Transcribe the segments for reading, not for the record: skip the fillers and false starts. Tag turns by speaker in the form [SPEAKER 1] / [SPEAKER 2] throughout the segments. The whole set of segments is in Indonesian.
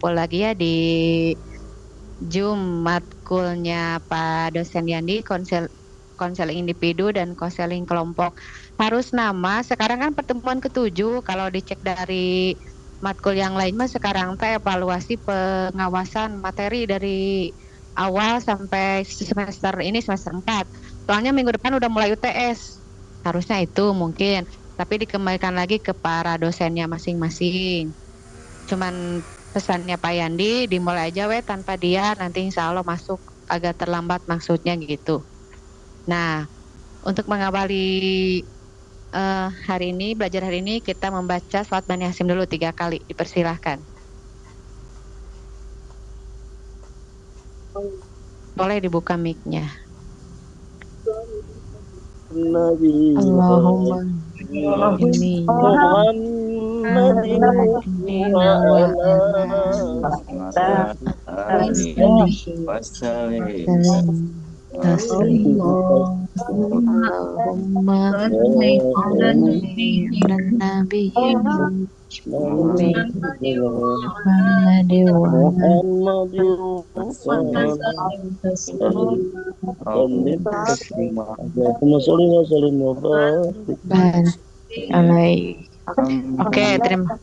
[SPEAKER 1] ngumpul lagi ya di Zoom matkulnya Pak dosen Yandi, konseling individu dan konseling kelompok. Harus nama, sekarang kan pertemuan ketujuh, kalau dicek dari matkul yang lain mah sekarang teh evaluasi pengawasan materi dari awal sampai semester ini semester 4. Soalnya minggu depan udah mulai UTS. Harusnya itu mungkin, tapi dikembalikan lagi ke para dosennya masing-masing. Cuman pesannya Pak Yandi dimulai aja we tanpa dia, nanti insya Allah masuk agak terlambat maksudnya gitu. Nah, untuk mengawali hari ini, belajar hari ini kita membaca Salat Bani Hasyim dulu 3 kali, dipersilahkan. Boleh dibuka mic-nya. Allahumma inni
[SPEAKER 2] Muhammadin wa ala
[SPEAKER 1] Allahumma Oke, terima.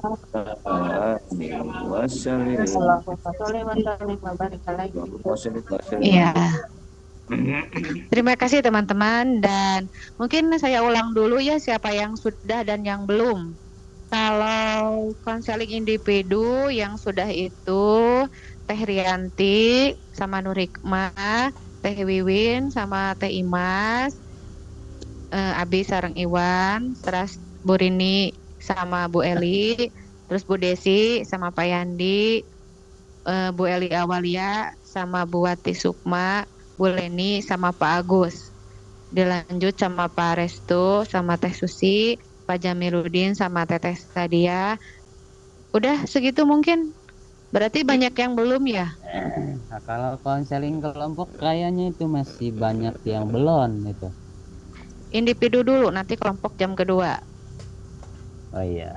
[SPEAKER 1] Iya. Terima kasih teman-teman, dan mungkin saya ulang dulu ya siapa yang sudah dan yang belum. Kalau konseling individu yang sudah itu Teh Rianti sama Nurikma, Teh Wiwin sama Teh Imas, Abi sareng Iwan, terus Bu Rini sama Bu Eli, terus Bu Desi sama Pak Yandi, Bu Eli Awalia sama Bu Wati Sukma, Bu Leni sama Pak Agus. Dilanjut sama Pak Restu sama Teh Susi, Pak Jamiluddin sama Teteh Sadia. Udah segitu mungkin. Berarti banyak yang belum ya?
[SPEAKER 3] Nah, kalau konseling kelompok kayaknya itu masih banyak yang belum itu.
[SPEAKER 1] Individu dulu, nanti kelompok jam kedua.
[SPEAKER 3] Oh iya.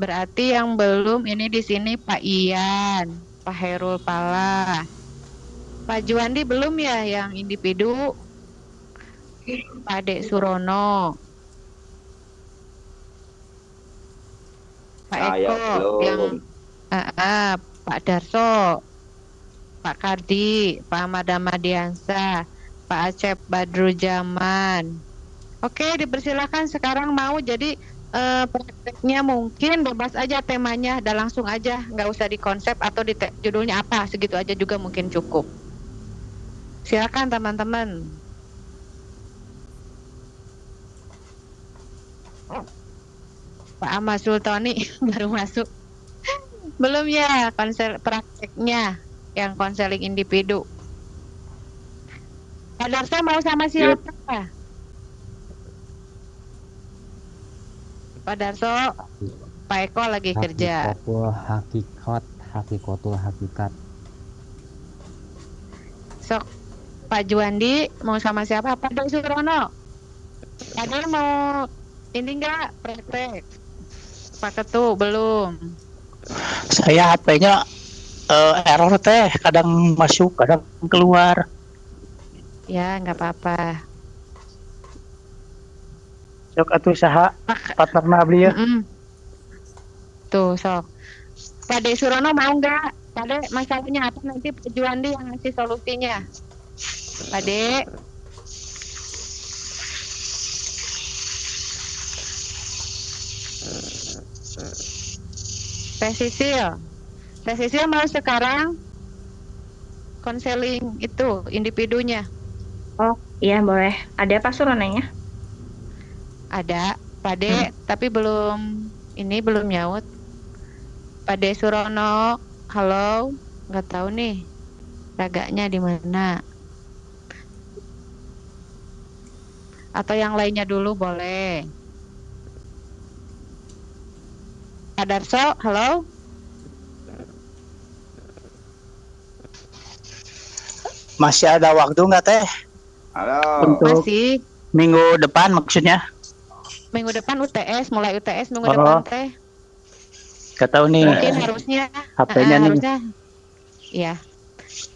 [SPEAKER 1] Berarti yang belum ini di sini Pak Ian, Pak Herul Pala, Pak Juandi belum ya yang individu, Pak Dek Surono, Pak
[SPEAKER 2] Saya
[SPEAKER 1] Eko yang
[SPEAKER 2] belum.
[SPEAKER 1] Pak Darso, Pak Kardi, Pak Ahmad Ahmadiansa, Pak Acep Badrujaman. Oke, dipersilakan sekarang mau jadi prakteknya mungkin bebas aja temanya, dan langsung aja, nggak usah dikonsep atau judulnya apa, segitu aja juga mungkin cukup. Silakan teman-teman. Pak Ahmad Sultoni baru masuk. Belum ya konsel prakteknya yang konseling individu. Pak Darsa mau sama siapa? Pak Darso, Pak Eko lagi kerja.
[SPEAKER 3] Hakikotul hakikat.
[SPEAKER 1] Sok, Pak Juandi mau sama siapa? Pak Dek Surono. Pak Dek mau ini enggak praktek? Pak Ketu belum.
[SPEAKER 4] Saya HP-nya error teh, kadang masuk, kadang keluar.
[SPEAKER 1] Ya, nggak apa-apa.
[SPEAKER 4] Sok atuh saha partner beli ya.
[SPEAKER 1] Tuh, sok. Pak Dek Surono mau nggak? Pak Dek, masalahnya apa, nanti Pak Juandi yang ngasih solusinya. Pak Dek. Teh Sisil mau sekarang konseling itu individunya.
[SPEAKER 5] Oh iya boleh. Ada Pak Suronanya?
[SPEAKER 1] Ada Pak De, tapi belum nyaut. Pak De Surono, halo, nggak tahu nih raganya di mana. Atau yang lainnya dulu boleh. Pak Darso, halo.
[SPEAKER 4] Masih ada waktu nggak teh?
[SPEAKER 2] Halo.
[SPEAKER 4] Untuk
[SPEAKER 1] masih.
[SPEAKER 4] Minggu depan maksudnya?
[SPEAKER 1] Minggu depan UTS, mulai UTS minggu depan teh.
[SPEAKER 4] Gak tahu nih
[SPEAKER 1] Mungkin harusnya
[SPEAKER 4] HP-nya nih.
[SPEAKER 1] harusnya ya.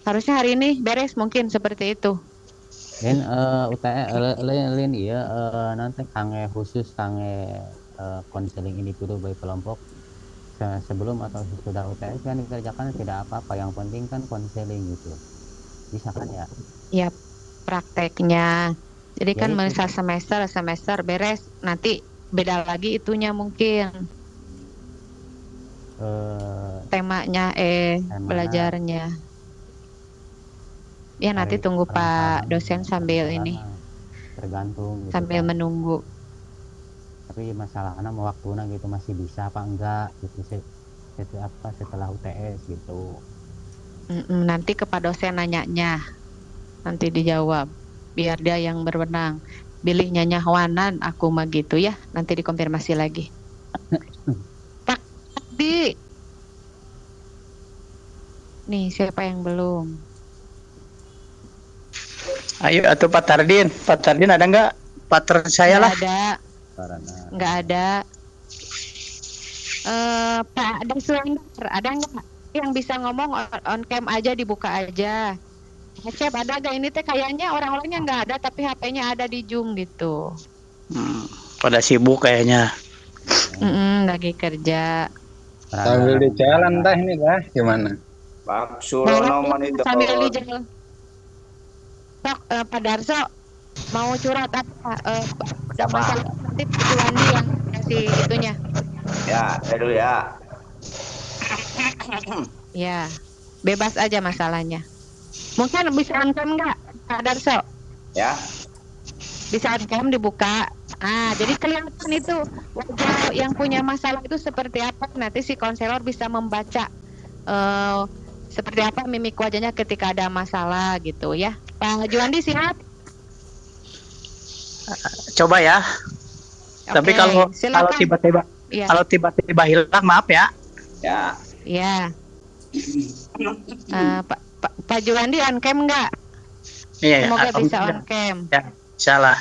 [SPEAKER 1] Harusnya hari ini beres mungkin seperti itu.
[SPEAKER 3] Dan UTE lain iya nanti khusus konseling individu baik kelompok sebelum atau sesudah UTS kan dikerjakan tidak apa-apa, yang penting kan konseling gitu, bisa kan ya?
[SPEAKER 1] Ya, prakteknya. Jadi
[SPEAKER 3] Ya
[SPEAKER 1] kan
[SPEAKER 3] itu
[SPEAKER 1] misal semester beres, nanti beda lagi itunya mungkin temanya
[SPEAKER 3] temanya
[SPEAKER 1] belajarnya. Ya nanti
[SPEAKER 3] hari
[SPEAKER 1] tunggu Pak dosen sambil
[SPEAKER 3] permasalahan
[SPEAKER 1] ini,
[SPEAKER 3] tergantung gitu
[SPEAKER 1] sambil
[SPEAKER 3] kan,
[SPEAKER 1] menunggu.
[SPEAKER 3] tapi masalahnya mau waktunya gitu masih bisa apa enggak gitu sih, setelah UTS gitu.
[SPEAKER 1] Nanti ke Pak dosen nanyanya, nanti dijawab. Biar dia yang berwenang. Pilihnya nyahwanan, aku mah gitu ya. Nanti dikonfirmasi lagi. Pak Di, nih siapa yang belum?
[SPEAKER 4] Ayo atuh Pak Tardin. Pak Tardin ada nggak? Partner saya
[SPEAKER 1] Nggak
[SPEAKER 4] lah.
[SPEAKER 1] ada,
[SPEAKER 3] Karena
[SPEAKER 1] nggak ada. Pak Deswender, ada nggak yang bisa ngomong on cam aja, dibuka aja? Chef, ada gak? Ini teh kayaknya orang-orangnya nggak ada, tapi HP-nya ada di Zoom gitu.
[SPEAKER 4] Pada sibuk kayaknya.
[SPEAKER 1] Lagi kerja.
[SPEAKER 6] Sambil di jalan dah ini dah gimana?
[SPEAKER 2] Pak
[SPEAKER 1] Boleh
[SPEAKER 2] Surono Manidor.
[SPEAKER 1] sambil di jalan. Sok, Pak Darso mau curhat apa?
[SPEAKER 2] Siapa?
[SPEAKER 1] Masalah nanti Pak Juwandi yang kasih itunya.
[SPEAKER 2] Ya, saya dulu ya.
[SPEAKER 1] Ya, bebas aja masalahnya. Mungkin bisa on-cam nggak, Pak Darso?
[SPEAKER 2] Ya.
[SPEAKER 1] Bisa on-cam dibuka. Ah, jadi kelihatan itu wajah yang punya masalah itu seperti apa. Nanti si konselor bisa membaca seperti apa mimik wajahnya ketika ada masalah gitu ya. Pak Juwandi siap?
[SPEAKER 4] Coba ya. Tapi
[SPEAKER 1] Oke,
[SPEAKER 4] kalau
[SPEAKER 1] silakan.
[SPEAKER 4] tiba-tiba
[SPEAKER 1] Ya.
[SPEAKER 4] kalau tiba-tiba hilang maaf ya.
[SPEAKER 2] Ya.
[SPEAKER 1] Ya. Pak Juwandi on cam nggak?
[SPEAKER 4] Iya,
[SPEAKER 1] Semoga bisa
[SPEAKER 4] alhamdulillah.
[SPEAKER 1] on cam.
[SPEAKER 4] Ya, salah.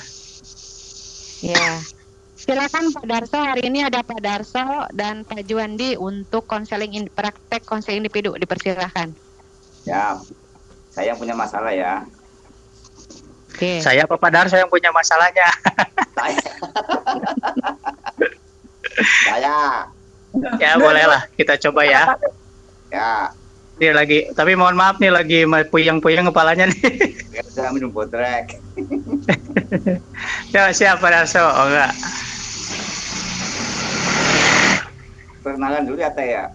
[SPEAKER 1] Ya. Silakan Pak Darso, hari ini ada Pak Darso dan Pak Juwandi untuk praktek konseling individu, dipersilahkan.
[SPEAKER 2] Ya. Saya punya masalah ya.
[SPEAKER 1] Oke.
[SPEAKER 4] Saya Pak Darso yang punya masalahnya.
[SPEAKER 2] Saya.
[SPEAKER 4] Ya, bolehlah kita coba ya.
[SPEAKER 2] Ya.
[SPEAKER 4] Ini lagi, tapi mohon maaf nih lagi puyeng-puyeng kepalanya nih.
[SPEAKER 2] Ya, saya minum botrek.
[SPEAKER 4] Ya, siap Pak Darso. Oh enggak.
[SPEAKER 2] Perkenalan dulu ya, Teh ya.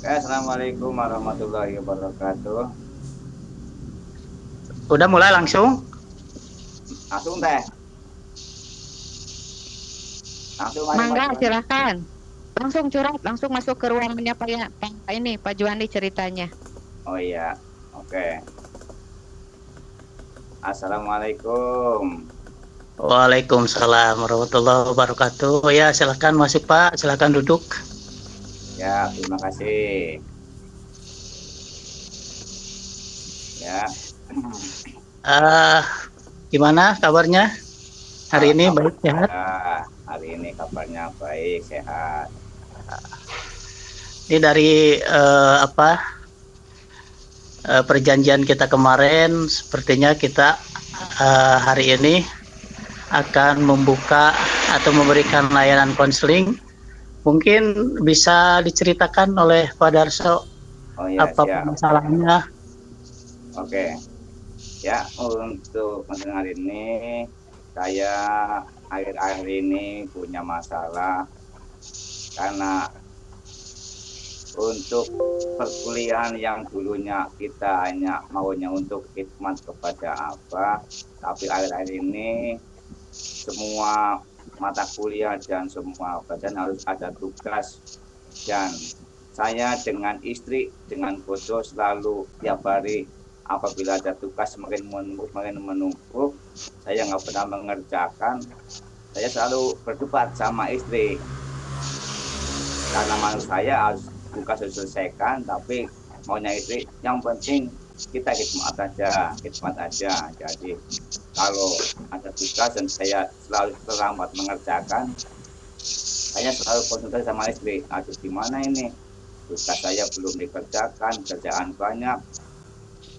[SPEAKER 2] Assalamualaikum warahmatullahi wabarakatuh.
[SPEAKER 4] Udah mulai langsung?
[SPEAKER 2] Langsung Teh. Langsung mari,
[SPEAKER 1] Mangga,
[SPEAKER 2] Mas.
[SPEAKER 1] silakan. Langsung curhat, langsung masuk ke ruangannya Pak Juwandi ceritanya.
[SPEAKER 2] Oh iya. Oke. Assalamualaikum.
[SPEAKER 4] Waalaikumsalam warahmatullahi wabarakatuh. Ya, silakan masuk Pak, silakan duduk.
[SPEAKER 2] Ya, terima kasih. Ya.
[SPEAKER 4] Gimana kabarnya? Hari ini baik sehat?
[SPEAKER 2] Ya, hari ini kabarnya baik, sehat.
[SPEAKER 4] Ini dari perjanjian kita kemarin, sepertinya kita hari ini akan membuka atau memberikan layanan konseling. Mungkin bisa diceritakan oleh Pak Darso
[SPEAKER 2] Oh iya,
[SPEAKER 4] apa
[SPEAKER 2] siap.
[SPEAKER 4] masalahnya?
[SPEAKER 2] Oke. Ya, untuk konseling hari ini saya akhir-akhir ini punya masalah karena untuk perkuliahan yang dulunya kita hanya maunya untuk khidmat kepada apa, tapi akhir-akhir ini semua mata kuliah dan semua pelajaran harus ada tugas, dan saya dengan istri dengan bodoh selalu tiap hari apabila ada tugas semakin menumpuk, saya nggak pernah mengerjakan. Saya selalu berdebat sama istri karena menurut saya harus tugas diselesaikan, tapi maunya istri yang penting kita khidmat aja. Jadi kalau ada tugas dan saya selalu terlambat mengerjakan, saya selalu konsultasi sama istri, aduh gimana ini, tugas saya belum dikerjakan, kerjaan banyak.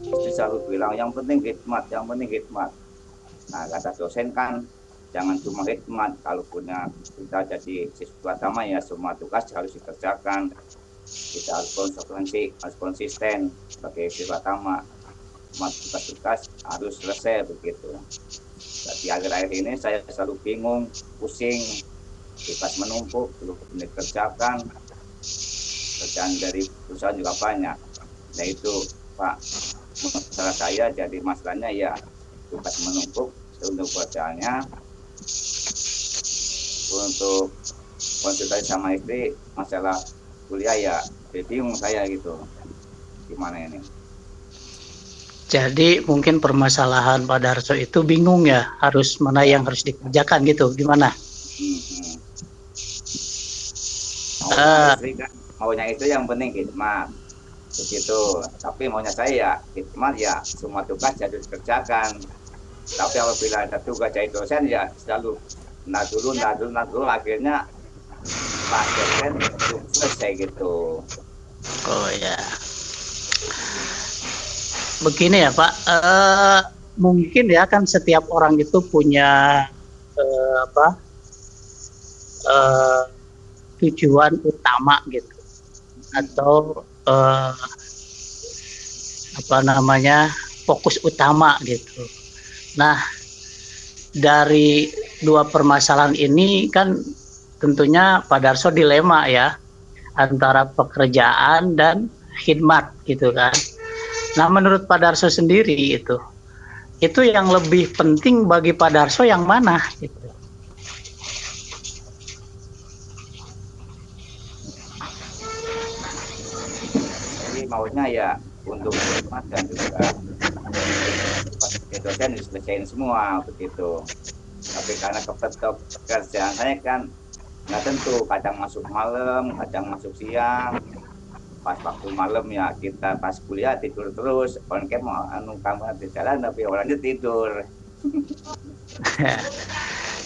[SPEAKER 2] Istri selalu bilang, yang penting khidmat, yang penting khidmat. Nah, kata dosen kan, jangan cuma khidmat, kalau punya kita jadi siswa utama ya semua tugas harus dikerjakan. Kita harus konsisten sebagai siswa utama, semua tugas-tugas harus selesai begitu. Jadi akhir-akhir ini saya selalu bingung, pusing, tugas menumpuk, belum dikerjakan, kerjaan dari perusahaan juga banyak. Nah itu Pak, masalah saya jadi masalahnya ya tugas menumpuk untuk kerjaannya, untuk konsultasi sama istri masalah kuliah ya bingung saya gitu, gimana ini.
[SPEAKER 4] Jadi mungkin permasalahan Pak Darso itu bingung ya, harus mana yang harus dikerjakan gitu, gimana?
[SPEAKER 2] Maunya itu yang penting khidmat begitu, tapi maunya saya ya khidmat ya semua tugas harus dikerjakan. Tapi apabila ada tugas dari dosen ya selalu nah dulu akhirnya Pak dosen belum selesai gitu.
[SPEAKER 4] Oh ya, begini ya Pak, mungkin ya kan setiap orang itu punya tujuan utama gitu, atau fokus utama gitu. Nah, dari dua permasalahan ini kan tentunya Pak Darso dilema ya, antara pekerjaan dan khidmat gitu kan. Nah, menurut Pak Darso sendiri itu yang lebih penting bagi Pak Darso yang mana gitu?
[SPEAKER 2] Jadi maunya ya untuk khidmat dan juga dosen diselesaikan semua begitu. Tapi karena pekerjaan saya kan nggak tentu, kadang masuk malam, kadang masuk siang. Pas waktu malam ya kita pas kuliah tidur terus, on cam mau kamu di jalan tapi orangnya tidur.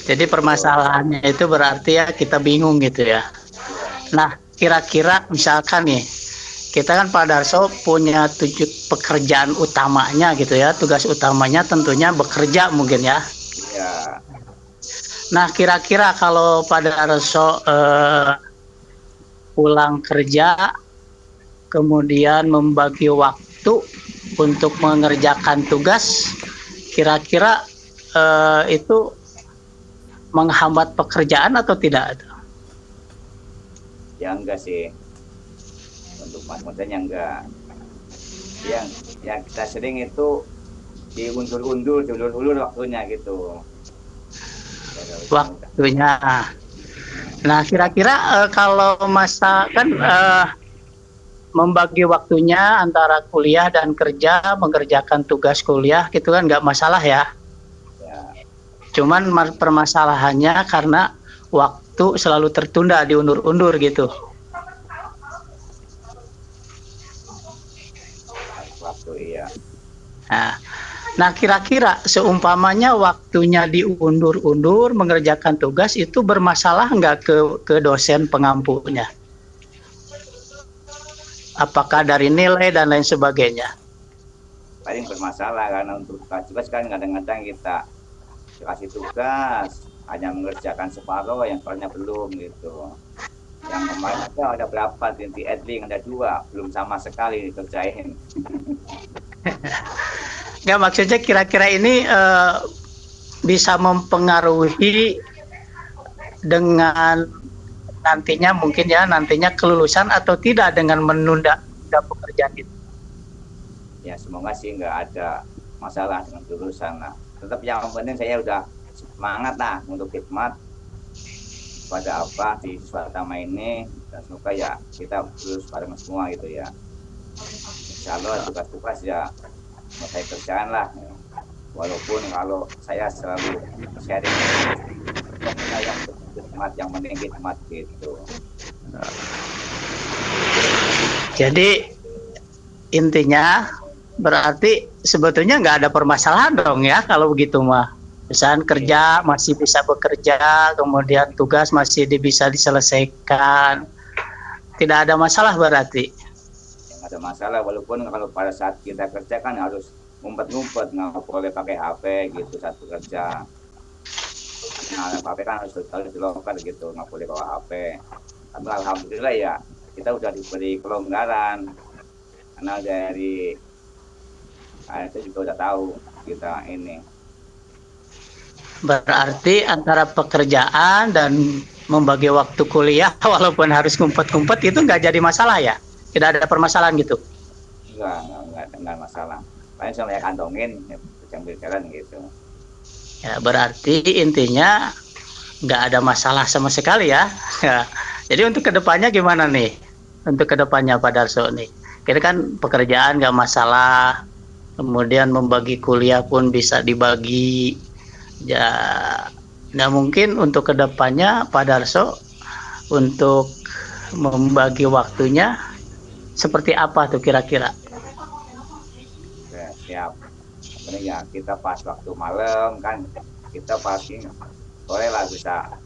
[SPEAKER 4] Jadi permasalahannya itu berarti ya kita bingung gitu ya. Nah, kira-kira misalkan nih, kita kan Pak Darso punya pekerjaan utamanya gitu ya, tugas utamanya tentunya bekerja mungkin ya.
[SPEAKER 2] Iya.
[SPEAKER 4] Nah, kira-kira kalau Pak Darso pulang kerja, kemudian membagi waktu untuk mengerjakan tugas, kira-kira itu menghambat pekerjaan atau tidak?
[SPEAKER 2] Ya enggak sih, untuk mas-masanya enggak. Yang kita sering itu diundur-undur waktunya gitu.
[SPEAKER 4] Waktunya. Nah, kira-kira kalau masa kan membagi waktunya antara kuliah dan kerja, mengerjakan tugas kuliah gitu kan nggak masalah ya. Cuman permasalahannya karena waktu selalu tertunda, diundur-undur gitu.
[SPEAKER 2] Waktu iya.
[SPEAKER 4] Nah, kira-kira seumpamanya waktunya diundur-undur mengerjakan tugas itu bermasalah nggak ke dosen pengampunya? Apakah dari nilai dan lain sebagainya?
[SPEAKER 2] Paling bermasalah karena untuk tugas kan kadang-kadang kita kasih tugas hanya mengerjakan separuh, yang soalnya belum gitu. Yang kemarin ada berapa di Edling, ada 2 belum sama sekali dikerjain.
[SPEAKER 4] Nggak, maksudnya kira-kira ini bisa mempengaruhi dengan nantinya kelulusan atau tidak dengan menunda pekerjaan itu?
[SPEAKER 2] Ya semoga sih nggak ada masalah dengan kelulusan lah. Tetap yang penting saya udah semangat lah untuk khidmat pada di siswa utama ini, dan semoga ya kita lulus bareng semua gitu ya. Insya Allah tugas-tugas ya mau saya kerjaan lah, walaupun kalau saya selalu sharing yang penting khidmat gitu.
[SPEAKER 4] Jadi intinya Berarti sebetulnya nggak ada permasalahan dong ya kalau begitu mah. Misalnya kerja masih bisa bekerja, kemudian tugas masih bisa diselesaikan. Tidak ada masalah berarti.
[SPEAKER 2] Nggak ada masalah, walaupun kalau pada saat kita kerja kan harus ngumpet-ngumpet, nggak boleh pakai HP gitu saat bekerja. Nah, HP kan harus dilonggar gitu, nggak boleh bawa HP. Tapi alhamdulillah ya kita udah diberi kelonggaran karena dari itu juga udah tahu kita ini.
[SPEAKER 4] Berarti antara pekerjaan dan membagi waktu kuliah walaupun harus ngumpet-ngumpet itu nggak jadi masalah ya? Tidak ada permasalahan gitu?
[SPEAKER 2] Enggak masalah. Paling saya kantongin, ya, sambil jalan gitu.
[SPEAKER 4] Ya, berarti intinya nggak ada masalah sama sekali ya. Ya. Jadi untuk kedepannya gimana nih? Untuk kedepannya Pak Darso nih, kita kan pekerjaan nggak masalah, kemudian membagi kuliah pun bisa dibagi. Ya, nah mungkin untuk kedepannya Pak Darso untuk membagi waktunya seperti apa tuh kira-kira?
[SPEAKER 2] Oke, siap. Sebenarnya ya kita pas waktu malam kan kita pasti sore lah bisa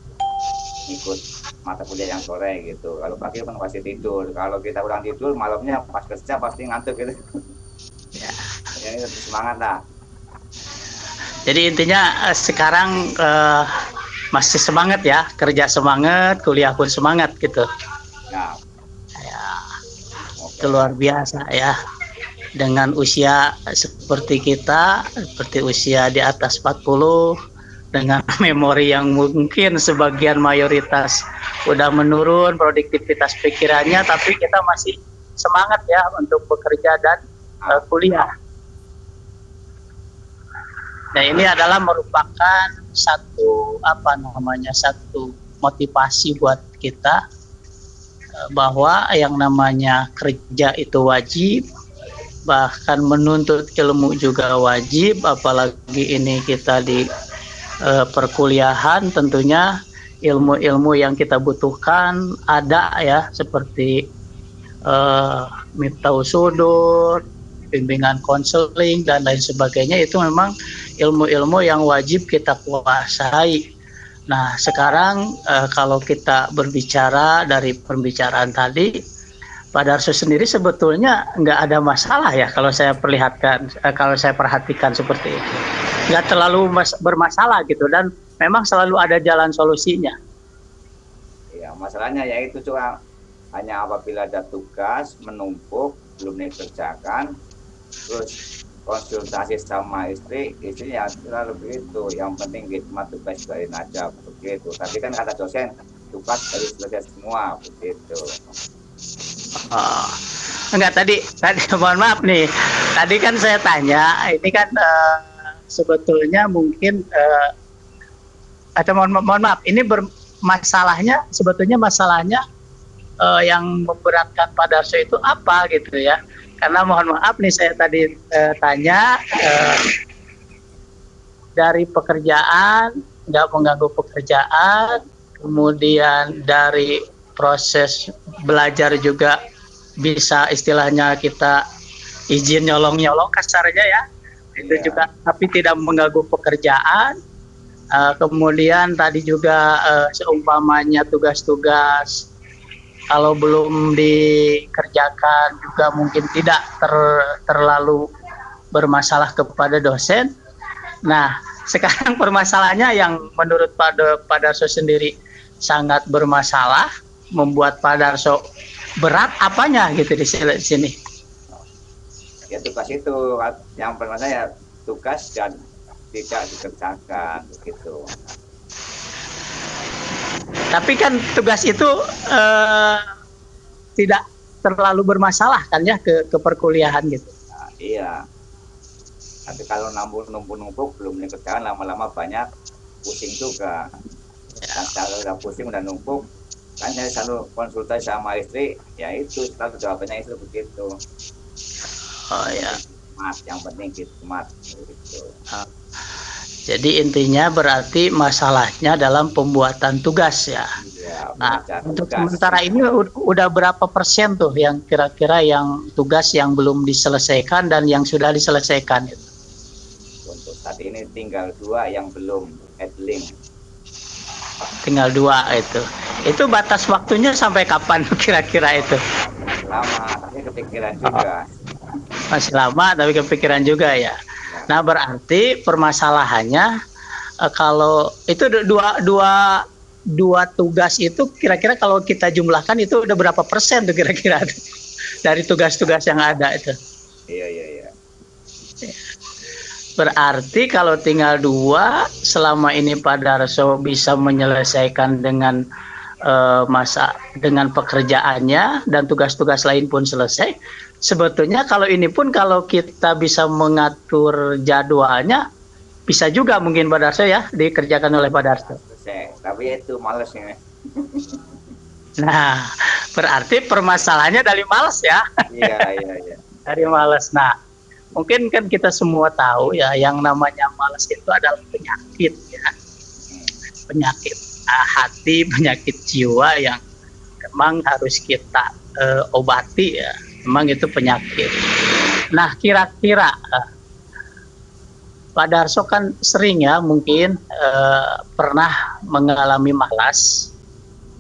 [SPEAKER 2] ikut mata kuliah yang sore gitu. Kalau pagi kan pasti tidur. Kalau kita ulang tidur malamnya pas kerja pasti ngantuk gitu.
[SPEAKER 4] Ya.
[SPEAKER 2] Ini lebih semangat lah.
[SPEAKER 4] Jadi intinya sekarang masih semangat ya, kerja semangat, kuliah pun semangat gitu.
[SPEAKER 2] Nah,
[SPEAKER 4] Ya, itu luar biasa ya. Dengan usia seperti kita, seperti usia di atas 40, dengan memori yang mungkin sebagian mayoritas udah menurun produktivitas pikirannya, tapi kita masih semangat ya untuk bekerja dan kuliah. Nah, ini adalah merupakan satu satu motivasi buat kita bahwa yang namanya kerja itu wajib, bahkan menuntut ilmu juga wajib, apalagi ini kita di perkuliahan, tentunya ilmu-ilmu yang kita butuhkan ada ya, seperti miftahus sudur, bimbingan konseling dan lain sebagainya. Itu memang ilmu-ilmu yang wajib kita kuasai. Nah, sekarang kalau kita berbicara dari pembicaraan tadi, Pak Darso sendiri sebetulnya nggak ada masalah ya kalau saya perhatikan seperti itu. Nggak terlalu bermasalah gitu, dan memang selalu ada jalan solusinya.
[SPEAKER 2] ya masalahnya yaitu cuma hanya apabila ada tugas menumpuk belum dikerjakan, terus konsultasi sama istrinya lebih itu yang penting hikmat tugas dari aja begitu. Tapi kan kata dosen tugas harus selesai semua begitu.
[SPEAKER 4] Enggak, tadi mohon maaf nih, tadi kan saya tanya, ini kan sebetulnya mungkin atau mohon maaf, ini sebetulnya masalahnya yang memberatkan Pak Darso itu apa gitu ya? Karena mohon maaf nih, saya tadi tanya dari pekerjaan, nggak mengganggu pekerjaan, kemudian dari proses belajar juga bisa istilahnya kita izin nyolong-nyolong kasarnya ya, itu juga, tapi tidak mengganggu pekerjaan. Kemudian tadi juga seumpamanya tugas-tugas kalau belum dikerjakan juga mungkin tidak terlalu bermasalah kepada dosen. Nah, sekarang permasalahannya yang menurut Pak Darso sendiri sangat bermasalah, membuat Pak Darso berat apanya gitu di sini?
[SPEAKER 2] Ya tugas itu yang pertama saya tugas dan tidak dikerjakan begitu.
[SPEAKER 4] Tapi kan tugas itu tidak terlalu bermasalah kan ya ke perkuliahan gitu.
[SPEAKER 2] Nah, iya. Tapi kalau numpuk belum dikerjakan, lama-lama banyak pusing juga. Dan kalau udah pusing udah numpuk, kan saya selalu konsultasi sama istri, ya itu selalu jawabannya itu begitu.
[SPEAKER 4] Oh ya.
[SPEAKER 2] Yang penting hikmat gitu.
[SPEAKER 4] Jadi intinya berarti masalahnya dalam pembuatan tugas ya.
[SPEAKER 2] Iya. Ya,
[SPEAKER 4] Nah,
[SPEAKER 2] pengajar
[SPEAKER 4] untuk
[SPEAKER 2] tugas.
[SPEAKER 4] sementara ini udah berapa persen tuh yang kira-kira yang tugas yang belum diselesaikan dan yang sudah diselesaikan?
[SPEAKER 2] Untuk saat ini tinggal 2 yang belum headlink.
[SPEAKER 4] Tinggal 2 itu. Itu batas waktunya sampai kapan kira-kira itu?
[SPEAKER 2] Lama, tapi kepikiran juga.
[SPEAKER 4] Masih lama tapi kepikiran juga ya. Nah, berarti permasalahannya kalau itu dua tugas itu kira-kira kalau kita jumlahkan itu udah berapa persen tuh kira-kira dari tugas-tugas yang ada itu?
[SPEAKER 2] Iya.
[SPEAKER 4] Berarti kalau tinggal 2, selama ini Pak Darso bisa menyelesaikan dengan dengan pekerjaannya dan tugas-tugas lain pun selesai. Sebetulnya kalau ini pun kalau kita bisa mengatur jadwalnya bisa juga mungkin Pak Darso ya dikerjakan oleh Pak Darso.
[SPEAKER 2] Tapi itu malesnya.
[SPEAKER 4] Nah, berarti permasalahannya dari malas ya.
[SPEAKER 2] Iya.
[SPEAKER 4] Dari malas. Nah, mungkin kan kita semua tahu ya yang namanya malas itu adalah penyakit ya. Penyakit hati, penyakit jiwa yang memang harus kita obati ya. Memang itu penyakit. Nah, kira-kira Pak Darso kan sering ya mungkin pernah mengalami malas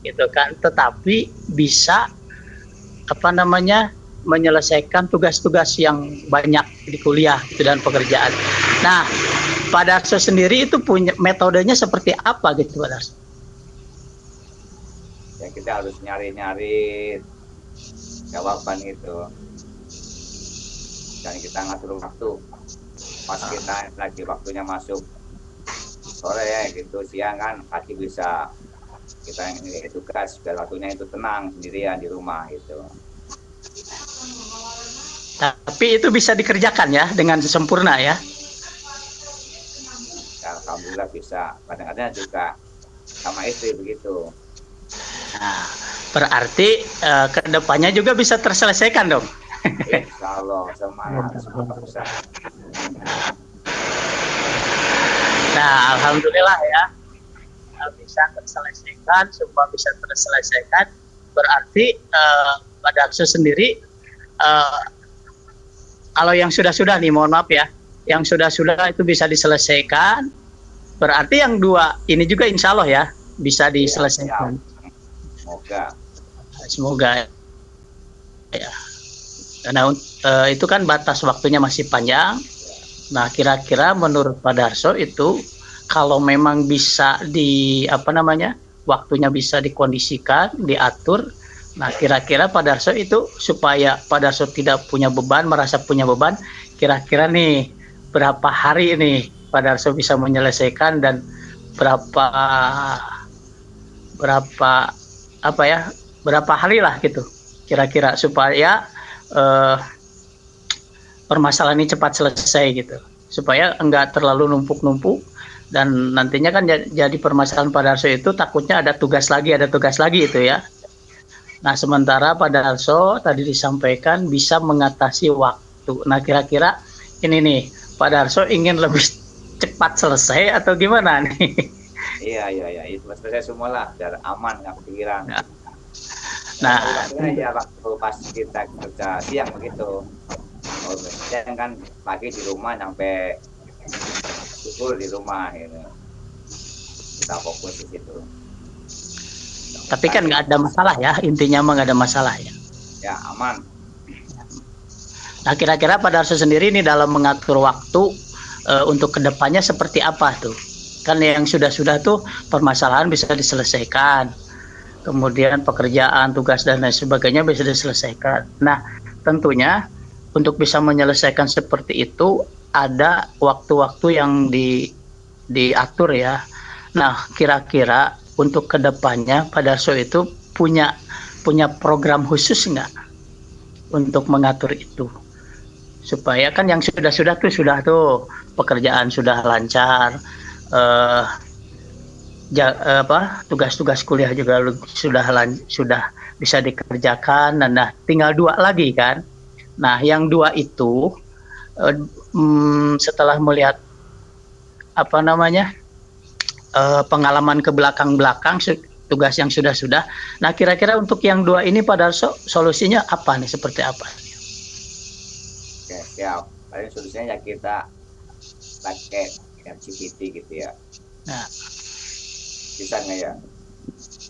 [SPEAKER 4] gitu kan, tetapi bisa menyelesaikan tugas-tugas yang banyak di kuliah gitu, dan pekerjaan. Nah, Pak Darso sendiri itu punya metodenya seperti apa gitu Pak Darso?
[SPEAKER 2] Ya kita harus nyari-nyari jawaban itu. Dan kita ngatur waktu. Pas kita lagi waktunya masuk sore ya gitu, siang kan pagi bisa kita ini tugas biar waktunya itu tenang sendirian di rumah gitu.
[SPEAKER 4] Tapi itu bisa dikerjakan ya dengan sempurna ya?
[SPEAKER 2] Ya, alhamdulillah bisa. Kadang-kadang juga sama istri begitu.
[SPEAKER 4] Nah, berarti kedepannya juga bisa terselesaikan dong.
[SPEAKER 2] Insya Allah semangat bisa.
[SPEAKER 4] Nah, alhamdulillah ya bisa terselesaikan, semua bisa terselesaikan. Berarti Pak Darso sendiri kalau yang sudah-sudah nih, mohon maaf ya, yang sudah-sudah itu bisa diselesaikan. Berarti yang 2 ini juga insya Allah ya bisa diselesaikan. Semoga ya. Nah, itu kan batas waktunya masih panjang. Nah, kira-kira menurut Pak Darso itu kalau memang bisa waktunya bisa dikondisikan, diatur. Nah, kira-kira Pak Darso itu supaya Pak Darso tidak punya beban, merasa punya beban, kira-kira nih berapa hari ini Pak Darso bisa menyelesaikan dan berapa hari lah gitu kira-kira supaya permasalahan ini cepat selesai gitu, supaya enggak terlalu numpuk-numpuk dan nantinya kan jadi permasalahan Pak Darso itu takutnya ada tugas lagi itu ya. Nah, sementara Pak Darso tadi disampaikan bisa mengatasi waktu. Nah, kira-kira ini nih Pak Darso ingin lebih cepat selesai atau gimana nih?
[SPEAKER 2] Iya, itu selesai semua lah, biar aman nggak kepikiran.
[SPEAKER 4] Nah,
[SPEAKER 2] ya waktu pas kita kerja siang begitu. Siang kan pagi di rumah sampai syukur di rumah gitu. Kita fokus di situ.
[SPEAKER 4] Tapi kan nggak ada masalah ya, intinya mah nggak ada masalah ya.
[SPEAKER 2] Ya, aman.
[SPEAKER 4] Nah, kira-kira Pak Darso sendiri ini dalam mengatur waktu untuk kedepannya seperti apa tuh? Kan yang sudah-sudah tuh permasalahan bisa diselesaikan, kemudian pekerjaan, tugas dan lain sebagainya bisa diselesaikan. Nah, tentunya untuk bisa menyelesaikan seperti itu ada waktu-waktu yang diatur ya. Nah, kira-kira untuk kedepannya Pak Darso itu punya program khusus nggak untuk mengatur itu? Supaya kan yang sudah-sudah tuh pekerjaan sudah lancar, tugas-tugas kuliah juga sudah bisa dikerjakan. Nah, tinggal 2 lagi kan. Nah, yang 2 itu setelah melihat pengalaman ke belakang tugas yang sudah-sudah. Nah, kira-kira untuk yang 2 ini Pak Darso, solusinya apa nih? Seperti apa?
[SPEAKER 2] Oke, siap. Paling solusinya ya kita pakai ChatGPT gitu ya.
[SPEAKER 4] Nah,
[SPEAKER 2] Bisa nggak ya?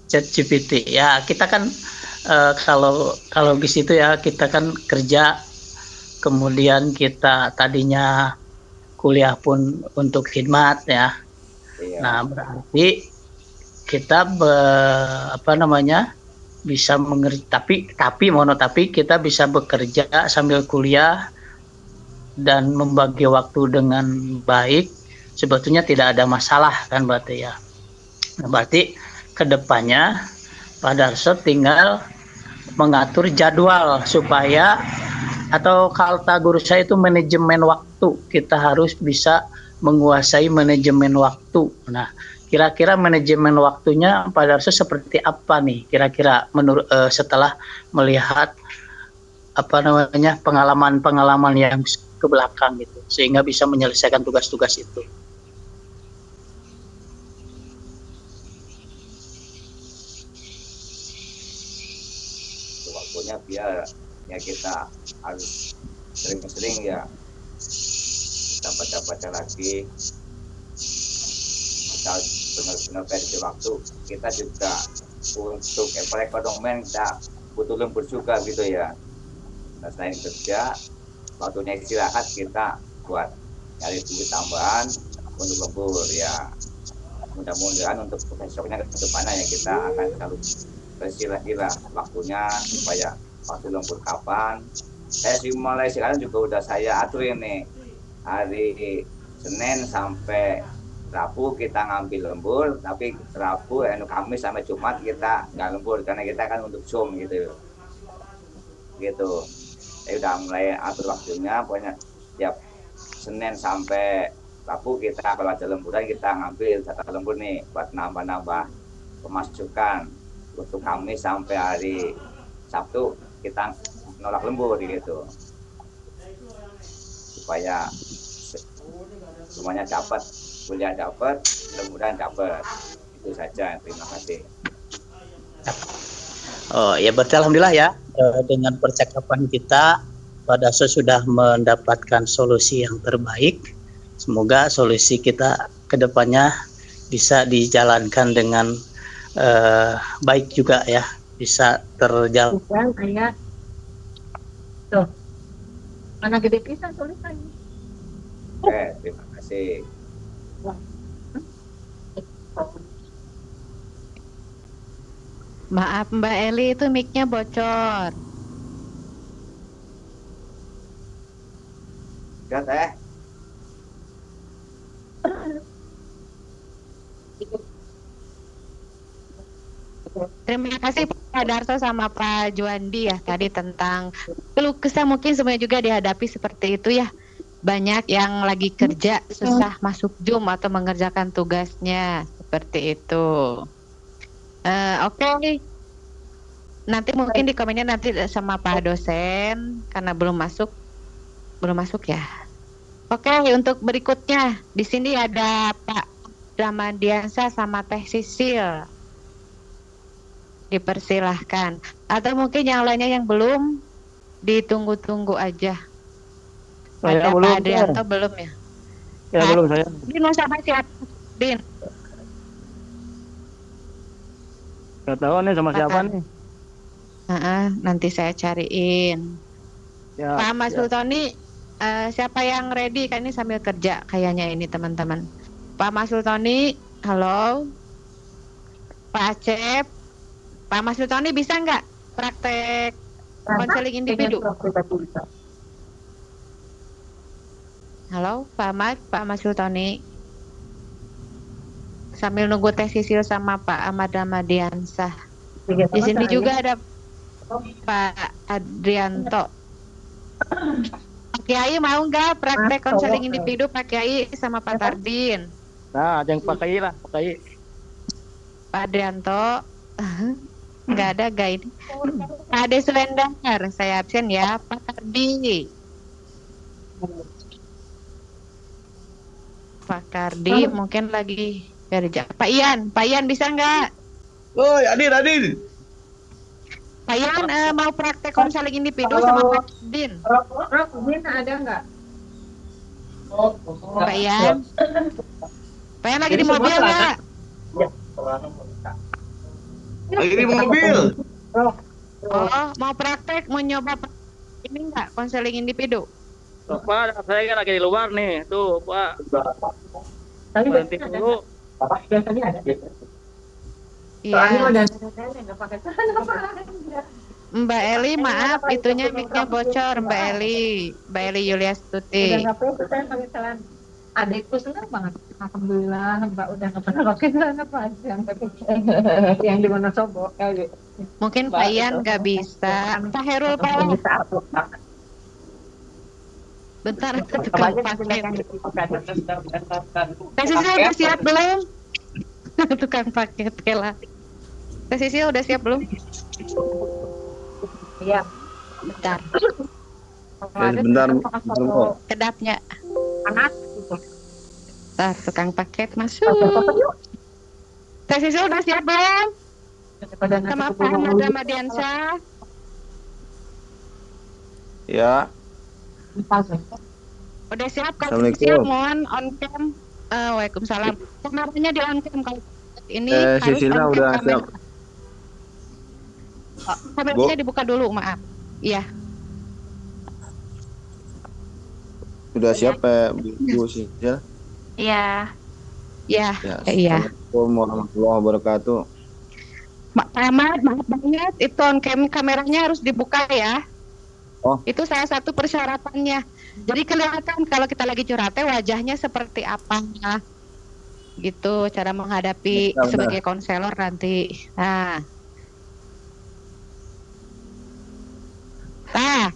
[SPEAKER 4] ChatGPT. Ya, kita kan kalau di situ ya kita kan kerja, kemudian kita tadinya kuliah pun untuk khidmat ya.
[SPEAKER 2] Iya.
[SPEAKER 4] Nah, berarti kita bisa mengerti, tapi kita bisa bekerja sambil kuliah dan membagi waktu dengan baik, sebetulnya tidak ada masalah kan berarti ya. Nah, berarti kedepannya Pak Darso tinggal mengatur jadwal supaya, atau kata guru saya itu manajemen waktu. Kita harus bisa menguasai manajemen waktu. Nah, kira-kira manajemen waktunya Pak Darso seperti apa nih? Kira-kira menurut setelah melihat pengalaman-pengalaman yang ke belakang gitu, sehingga bisa menyelesaikan tugas-tugas itu.
[SPEAKER 2] Waktunya biar ya kita harus sering-sering ya kita baca-baca lagi, kita benar-benar versi waktu. Kita juga untuk perekonomian kita butuh lembur juga gitu ya. Nah, selain kerja, waktunya istirahat kita buat nyari duit tambahan untuk lembur ya. Mudah-mudahan untuk besoknya ke depannya ya kita akan selalu bersih lagi lah waktunya, supaya waktu lembur kapan. Saya sih mulai sekarang juga udah saya atur ini, hari Senin sampai Rabu kita ngambil lembur, tapi Rabu, Kamis sampai Jumat kita nggak lembur karena kita kan untuk Zoom gitu. Saya udah mulai atur waktunya, pokoknya tiap Senin sampai Rabu kita kalau ada lemburan kita ngambil data lembur nih buat nambah-nambah pemasukan. Untuk Kamis sampai hari Sabtu kita nolak lembur gitu, supaya semuanya dapat, kuliah dapat, lemburan dapat. Itu saja, terima kasih.
[SPEAKER 4] Oh ya, berarti alhamdulillah ya, dengan percakapan kita Pak Darso sudah mendapatkan solusi yang terbaik. Semoga solusi kita ke depannya bisa dijalankan dengan baik juga ya, bisa terjalan.
[SPEAKER 5] Kayak tuh, mana gede pisang tulisannya.
[SPEAKER 2] Oke, terima kasih.
[SPEAKER 1] Maaf Mbak Eli, itu mic-nya bocor.
[SPEAKER 2] Ya teh.
[SPEAKER 1] Terima kasih Pak Darso sama Pak Juandi ya tadi tentang keluh kesah, mungkin semuanya juga dihadapi seperti itu ya. Banyak yang lagi kerja susah masuk Zoom atau mengerjakan tugasnya seperti itu. Oke. Nanti mungkin di komennya nanti sama Pak dosen karena belum masuk ya. Oke, untuk berikutnya di sini ada Pak Ramadiansa sama Teh Sisil. Dipersilahkan. Atau mungkin yang lainnya yang belum, ditunggu-tunggu aja. Ada Pak Adrianto belum ya?
[SPEAKER 7] Ya belum saya.
[SPEAKER 1] Din mau sama siapa? Din.
[SPEAKER 7] Gak tahu nih sama siapa nih.
[SPEAKER 1] Nanti saya cariin.
[SPEAKER 7] Ya,
[SPEAKER 1] Pak Mas Sultoni, siapa yang ready? Kan ini sambil kerja kayaknya ini teman-teman. Pak Mas Sultoni, halo. Pak Acep, Pak Mas Sultoni bisa nggak praktek konseling individu? Halo, Pak Mas Sultoni. Sambil nunggu Teh Sisil sama Pak Ahmad Ramadiansah. Di sini juga ada Pak Adrianto. Pak Kiai mau nggak praktek konseling individu Pak Kiai sama Pak Tardin?
[SPEAKER 7] Nah, yang Pak Kiai lah, Pak Kiai.
[SPEAKER 1] Pak Adrianto. Nggak ada guide. Ada Sulendar, saya absen ya. Pak Kardi. Pak Kardi mungkin lagi kerja. Pak Ian bisa nggak?
[SPEAKER 8] Oi, Adin, Adin.
[SPEAKER 1] Pak Ian mau praktek konseling individu sama Pak Din.
[SPEAKER 5] Rok, Din ada nggak?
[SPEAKER 1] Pak Ian. Pak Ian lagi di mobil nggak?
[SPEAKER 8] Lagi di mobil.
[SPEAKER 1] Oh, mau praktek, mau nyoba ini nggak konseling individu?
[SPEAKER 7] Pak, saya kan lagi di luar nih. Tuh, Pak.
[SPEAKER 5] Tapi
[SPEAKER 7] Berhenti
[SPEAKER 5] biasanya ada
[SPEAKER 7] dulu.
[SPEAKER 5] nggak? Biasanya ada.
[SPEAKER 1] Iya.
[SPEAKER 5] Soalnya udah nenek nggak pakai celana.
[SPEAKER 1] Mbak Eli, maaf, itunya mic-nya bocor, Mbak Eli. Mbak Eli
[SPEAKER 5] Udah
[SPEAKER 1] Yuliastuti.
[SPEAKER 5] nggak perlu saya pakai celana. Adikku senang banget. Alhamdulillah, Mbak udah nggak pernah pakai celana panjang. Yang di Wonosobo.
[SPEAKER 1] Mungkin Pak Ian nggak bisa. Pak Herul, tolong. Bentar, tukang paket. Teh Sisil udah siap belum? Tukang paket, Kela. Teh Sisil udah siap belum?
[SPEAKER 5] Iya.
[SPEAKER 1] Bentar,
[SPEAKER 8] Ya, sebentar, kok.
[SPEAKER 1] kedapnya.
[SPEAKER 5] Panas.
[SPEAKER 1] Bentar, tukang paket masuk. Teh Sisil udah siap belum? Sama Pak Ahmad Ramadiansyah.
[SPEAKER 8] Ya,
[SPEAKER 1] Udah siap kalau
[SPEAKER 8] Assalamualaikum.
[SPEAKER 1] siap mohon on cam. Waalaikumsalam. Kameranya di on cam kalau ini harus
[SPEAKER 8] Sisilnya
[SPEAKER 1] on cam
[SPEAKER 8] udah
[SPEAKER 1] kamera.
[SPEAKER 8] siap.
[SPEAKER 1] Kameranya dibuka dulu, maaf. Iya.
[SPEAKER 8] Udah siap, Bu Sisil?
[SPEAKER 1] Iya. Iya.
[SPEAKER 8] Ya,
[SPEAKER 1] Iya.
[SPEAKER 8] Assalamualaikum warahmatullahi wabarakatuh.
[SPEAKER 1] Pak Ahmad, maaf banget itu on cam kameranya harus dibuka ya.
[SPEAKER 8] Oh.
[SPEAKER 1] Itu salah satu persyaratannya. Jadi kelihatan kalau kita lagi curhat wajahnya seperti apa. Gitu cara menghadapi
[SPEAKER 8] Benar,
[SPEAKER 1] sebagai konselor nanti. Nah,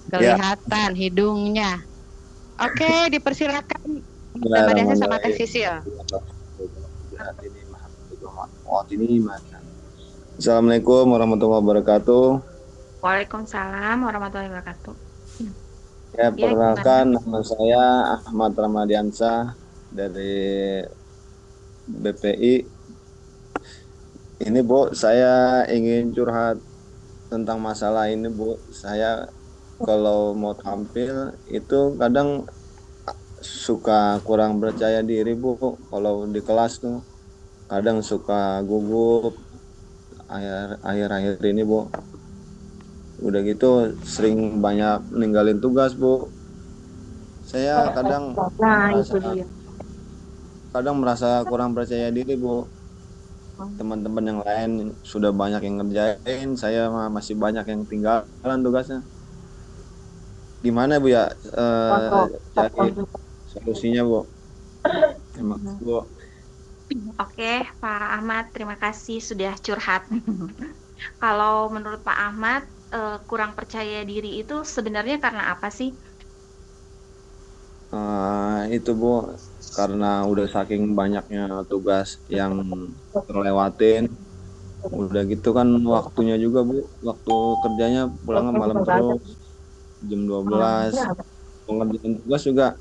[SPEAKER 1] kelihatan hidungnya. Oke, dipersilakan Mbak Desa sama Teh Sisil.
[SPEAKER 8] Assalamualaikum warahmatullahi wabarakatuh.
[SPEAKER 9] Waalaikumsalam warahmatullahi wabarakatuh.
[SPEAKER 8] Ya, perkenalkan nama saya Ahmad Ramadiansyah dari BPI. Ini Bu, saya ingin curhat tentang masalah ini Bu. Saya kalau mau tampil itu kadang suka kurang percaya diri Bu. Kalau di kelas tuh kadang suka gugup akhir-akhir ini Bu. Udah gitu sering banyak ninggalin tugas Bu. Saya kadang merasa kurang percaya diri Bu. Teman-teman yang lain sudah banyak yang ngerjain, saya masih banyak yang tinggalan tugasnya. Gimana Bu ya cari solusinya Bu? Terima kasih Bu.
[SPEAKER 9] Oke, Pak Ahmad, terima kasih sudah curhat. Kalau menurut Pak Ahmad, kurang percaya diri itu sebenarnya karena apa sih?
[SPEAKER 8] Itu Bu, karena udah saking banyaknya tugas yang terlewatin. Udah gitu kan waktunya juga Bu, waktu kerjanya pulangnya malam terus, jam 12. Pengerjaan tugas juga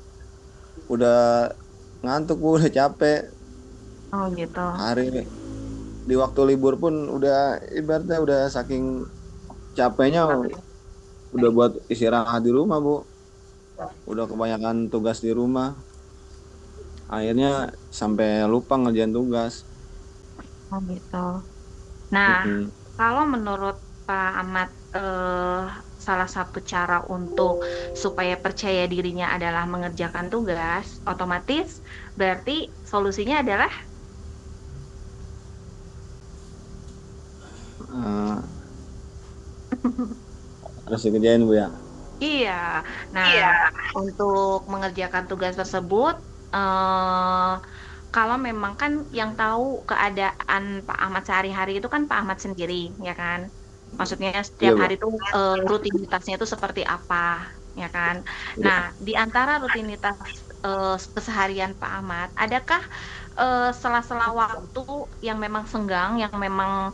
[SPEAKER 8] udah ngantuk Bu, udah capek.
[SPEAKER 9] Oh gitu.
[SPEAKER 8] Hari di waktu libur pun udah ibaratnya udah saking capeknya udah buat istirahat di rumah Bu. Udah kebanyakan tugas di rumah. Akhirnya sampai lupa ngerjain tugas.
[SPEAKER 9] Oh gitu. Nah, kalau menurut Pak Ahmad, salah satu cara untuk supaya percaya dirinya adalah mengerjakan tugas, otomatis berarti solusinya adalah
[SPEAKER 8] harus dikerjain Bu ya.
[SPEAKER 9] iya. Nah, untuk mengerjakan tugas tersebut, kalau memang kan yang tahu keadaan Pak Ahmad sehari-hari itu kan Pak Ahmad sendiri, ya kan? Maksudnya setiap hari itu rutinitasnya itu seperti apa, ya kan? Nah, di antara rutinitas keseharian Pak Ahmad, adakah sela-sela waktu yang memang senggang, yang memang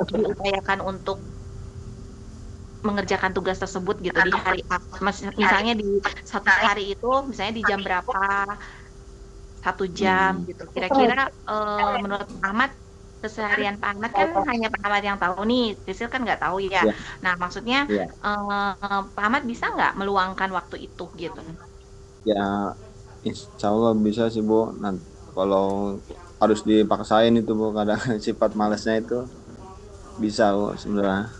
[SPEAKER 9] diupayakan untuk mengerjakan tugas tersebut gitu di hari misalnya di satu hari itu misalnya di jam berapa, 1 jam gitu, kira-kira menurut Ahmad keseharian Pak Ahmad kan hanya Pak Ahmad yang tahu nih, Sisil kan nggak tahu ya.
[SPEAKER 8] Ya,
[SPEAKER 9] Nah, maksudnya
[SPEAKER 8] ya,
[SPEAKER 9] Pak Ahmad bisa nggak meluangkan waktu itu gitu?
[SPEAKER 8] ya, insya Allah bisa sih Bu. Nanti kalau harus dipaksain itu Bu, kadang sifat malesnya itu bisa Bu sebenarnya.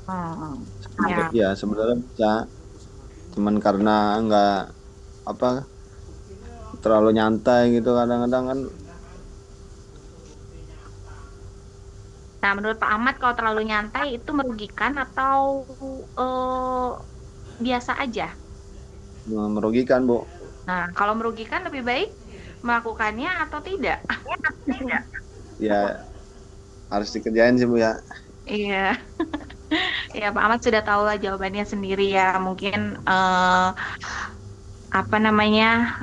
[SPEAKER 9] Hmm, ya.
[SPEAKER 8] Ya sebenarnya bisa, cuman karena nggak apa terlalu nyantai gitu kadang-kadang kan.
[SPEAKER 9] Nah, menurut Pak Ahmad kalau terlalu nyantai itu merugikan atau biasa aja?
[SPEAKER 8] Merugikan Bu.
[SPEAKER 9] Nah, kalau merugikan lebih baik melakukannya atau tidak?
[SPEAKER 8] Ya harus dikerjain sih Bu ya.
[SPEAKER 9] Iya. Ya, Pak Ahmad sudah tahu lah jawabannya sendiri ya. Mungkin apa namanya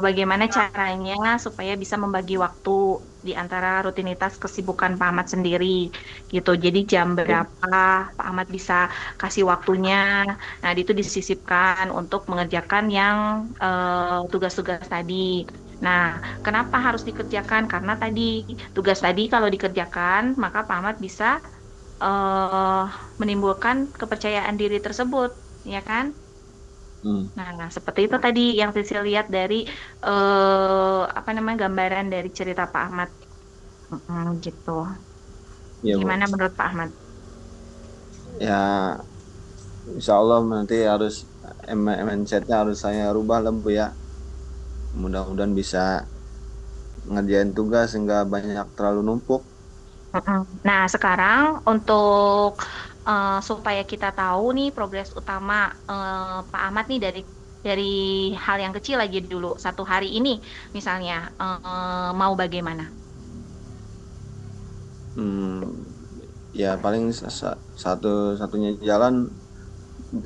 [SPEAKER 9] bagaimana caranya supaya bisa membagi waktu di antara rutinitas kesibukan Pak Ahmad sendiri gitu. Jadi jam berapa Pak Ahmad bisa kasih waktunya. Nah, itu disisipkan untuk mengerjakan yang tugas-tugas tadi. Nah, kenapa harus dikerjakan? Karena tadi tugas tadi kalau dikerjakan, maka Pak Ahmad bisa eh menimbulkan kepercayaan diri tersebut, ya kan? Nah, seperti itu tadi yang Sisil lihat dari apa namanya gambaran dari cerita Pak Ahmad. Gitu.
[SPEAKER 8] Iya Bu.
[SPEAKER 9] Gimana menurut Pak Ahmad?
[SPEAKER 8] Ya insya Allah nanti harus mindsetnya harus saya rubah lah Bu ya. Mudah-mudahan bisa ngerjain tugas nggak banyak terlalu numpuk.
[SPEAKER 9] Nah, sekarang untuk supaya kita tahu nih progres utama Pak Ahmad nih dari hal yang kecil lagi dulu. Satu hari ini misalnya mau bagaimana?
[SPEAKER 8] Ya paling satu-satunya jalan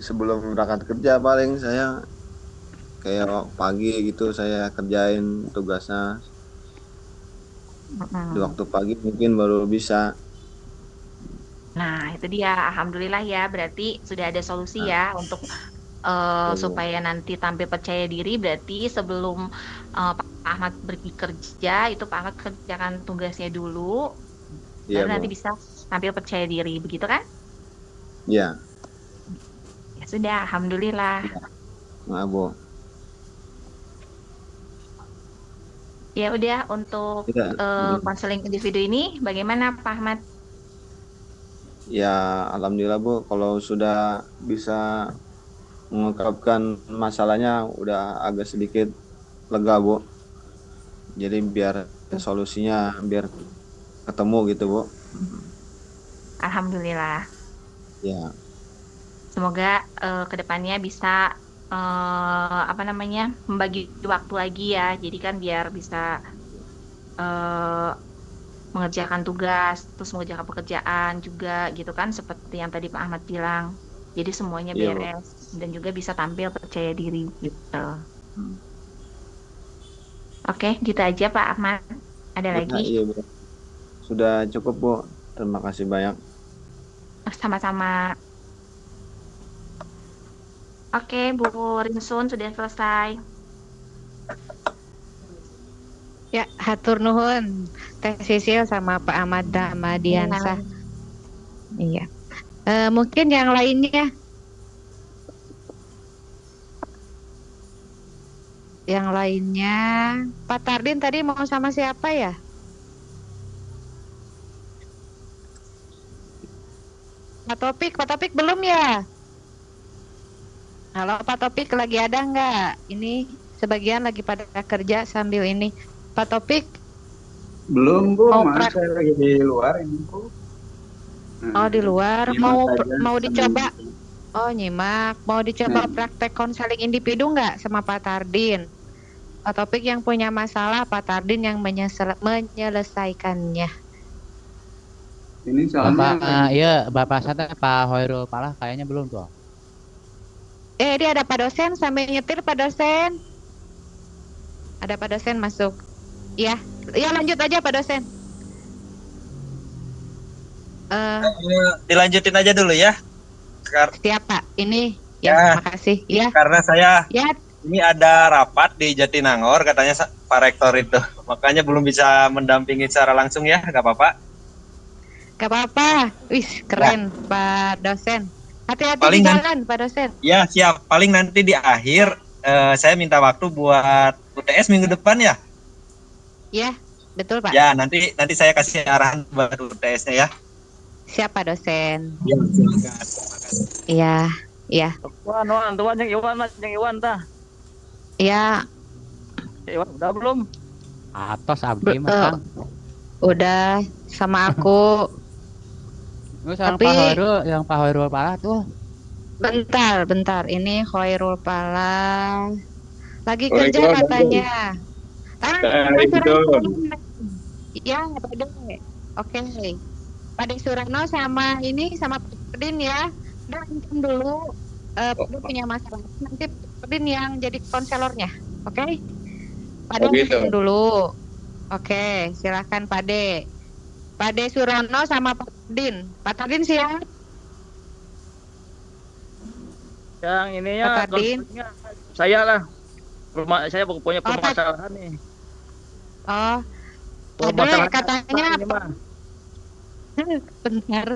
[SPEAKER 8] sebelum berangkat kerja paling saya kayak pagi gitu saya kerjain tugasnya di waktu pagi mungkin baru bisa.
[SPEAKER 9] Nah, itu dia. Alhamdulillah ya. Berarti sudah ada solusi ya untuk supaya nanti tampil percaya diri. Berarti sebelum Pak Ahmad pergi kerja, itu Pak Ahmad kerjakan tugasnya dulu.
[SPEAKER 8] Iya
[SPEAKER 9] Baru nanti
[SPEAKER 8] Bu.
[SPEAKER 9] bisa tampil percaya diri. Begitu kan?
[SPEAKER 8] Iya.
[SPEAKER 9] Ya sudah. Alhamdulillah.
[SPEAKER 8] Nah Bu.
[SPEAKER 9] Ya udah untuk
[SPEAKER 8] Ya.
[SPEAKER 9] konseling individu ini bagaimana Pak Ahmad?
[SPEAKER 8] Ya alhamdulillah Bu, kalau sudah bisa mengungkapkan masalahnya udah agak sedikit lega Bu. Jadi biar solusinya biar ketemu gitu Bu.
[SPEAKER 9] Alhamdulillah.
[SPEAKER 8] Ya.
[SPEAKER 9] Semoga kedepannya bisa apa namanya membagi waktu lagi ya. Jadi kan biar bisa mengerjakan tugas, terus mengerjakan pekerjaan juga gitu kan, seperti yang tadi Pak Ahmad bilang. Jadi semuanya
[SPEAKER 8] Iya, Bu.
[SPEAKER 9] beres dan juga bisa tampil percaya diri gitu. Oke, gitu aja Pak Ahmad. Ada lagi?
[SPEAKER 8] Iya Bu. Sudah cukup Bu. Terima kasih banyak.
[SPEAKER 9] Sama-sama. Oke, Bu Rinsun sudah selesai.
[SPEAKER 1] Ya, hatur nuhun Teh Sisil sama Pak Ahmad Ramadiansah. Iya. Mungkin yang lainnya. Yang lainnya, Pak Tardin tadi mau sama siapa ya? Pak Topik belum ya? Halo Pak Topik, lagi ada nggak? Ini sebagian lagi pada kerja sambil ini. Pak Topik?
[SPEAKER 6] Belum Bu, saya lagi di luar ini Bu.
[SPEAKER 1] Oh di luar, mau dicoba?
[SPEAKER 6] Gitu.
[SPEAKER 1] Oh nyimak, mau dicoba praktek konseling individu nggak sama Pak Tardin? Pak Topik yang punya masalah, Pak Tardin yang menyelesaikannya.
[SPEAKER 6] Ini soalnya
[SPEAKER 3] Bapak saya Pak Hoirul Palah kayaknya belum tuh.
[SPEAKER 1] Dia ada Pak dosen sambil nyetir Pak dosen. Ada Pak dosen masuk. Ya lanjut aja Pak dosen.
[SPEAKER 10] Dilanjutin aja dulu ya.
[SPEAKER 1] Siap Pak. Ini ya, makasih. Ya.
[SPEAKER 10] Karena saya
[SPEAKER 1] ya.
[SPEAKER 10] Ini ada rapat di Jatinangor katanya Pak Rektor itu. makanya belum bisa mendampingi secara langsung ya, nggak apa-apa.
[SPEAKER 1] Gak apa-apa. Wih, keren Pak dosen. Hati-hati di
[SPEAKER 10] Paling
[SPEAKER 1] jalan Pak dosen.
[SPEAKER 10] Ya siap, paling nanti di akhir saya minta waktu buat UTS minggu depan ya.
[SPEAKER 1] Ya, betul Pak.
[SPEAKER 10] Ya, nanti saya kasih arahan buat UTS-nya ya.
[SPEAKER 1] Siap Pak dosen.
[SPEAKER 10] Ya, silakan. Terima kasih.
[SPEAKER 1] Iya, iya.
[SPEAKER 7] Tuan yang Iwan tah.
[SPEAKER 1] Iya.
[SPEAKER 7] Iwan udah belum?
[SPEAKER 3] Atos abdi mah Kang.
[SPEAKER 1] Udah sama aku.
[SPEAKER 3] Terus yang
[SPEAKER 1] Tapi-
[SPEAKER 3] Pak Hoirul Pala tuh.
[SPEAKER 1] Bentar. Ini Khairul Pala lagi kerja
[SPEAKER 6] Waalaikumsalam.
[SPEAKER 1] katanya.
[SPEAKER 6] Waalaikumsalam.
[SPEAKER 1] Ya, Pade. Oke. Pade Surano sama Perdin ya. Dan dulu Pade punya masalah. Nanti Perdin yang jadi konselornya. Oke? Pade
[SPEAKER 6] gitu.
[SPEAKER 1] dulu. Oke, silakan Pade. Pade Surono sama Pak Tardin. Pak Tardin siap?
[SPEAKER 7] Yang ininya
[SPEAKER 1] Pak Tardin.
[SPEAKER 7] konfliknya saya lah. Saya punya
[SPEAKER 1] Oh,
[SPEAKER 7] permasalahan nih.
[SPEAKER 1] Oh,
[SPEAKER 7] Permasalahan
[SPEAKER 1] katanya
[SPEAKER 7] ini mah.
[SPEAKER 1] bentar.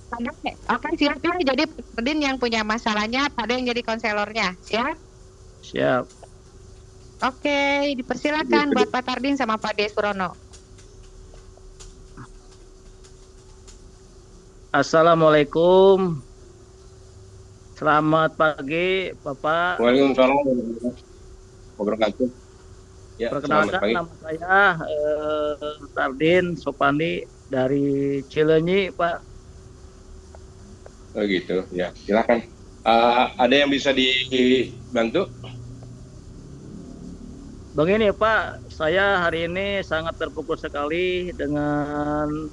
[SPEAKER 1] Pade, oke siap ya. Jadi Pak Tardin yang punya masalahnya, Pade yang jadi konselornya. Siap?
[SPEAKER 7] Siap.
[SPEAKER 1] Oke, dipersilakan buat Pak Tardin sama Pade Surono.
[SPEAKER 7] Assalamualaikum. Selamat pagi, Bapak.
[SPEAKER 6] Waalaikumsalam warahmatullahi wabarakatuh. Ya, selamat
[SPEAKER 7] Perkenalkan
[SPEAKER 6] pagi.
[SPEAKER 7] nama saya Tardin Sopandi dari Cileunyi, Pak.
[SPEAKER 6] Oh gitu, ya silakan. Ada yang bisa dibantu?
[SPEAKER 7] Begini Pak, saya hari ini sangat terpukul sekali dengan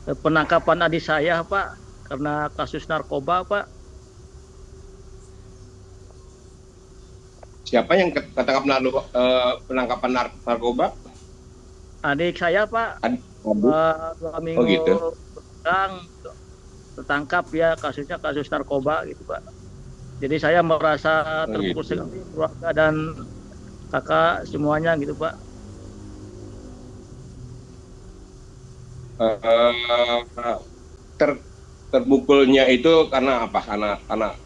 [SPEAKER 7] penangkapan adik saya Pak, karena kasus narkoba Pak.
[SPEAKER 6] Siapa yang ketangkap penangkapan narkoba?
[SPEAKER 7] Adik saya Pak,
[SPEAKER 6] Adik?
[SPEAKER 7] 2 minggu
[SPEAKER 6] Oh gitu.
[SPEAKER 7] belakang tertangkap ya, kasusnya kasus narkoba gitu Pak. Jadi saya merasa
[SPEAKER 6] Oh,
[SPEAKER 7] terpukul
[SPEAKER 6] gitu.
[SPEAKER 7] sekali, keluarga dan kakak semuanya gitu Pak.
[SPEAKER 6] Terpukulnya itu karena apa? Karena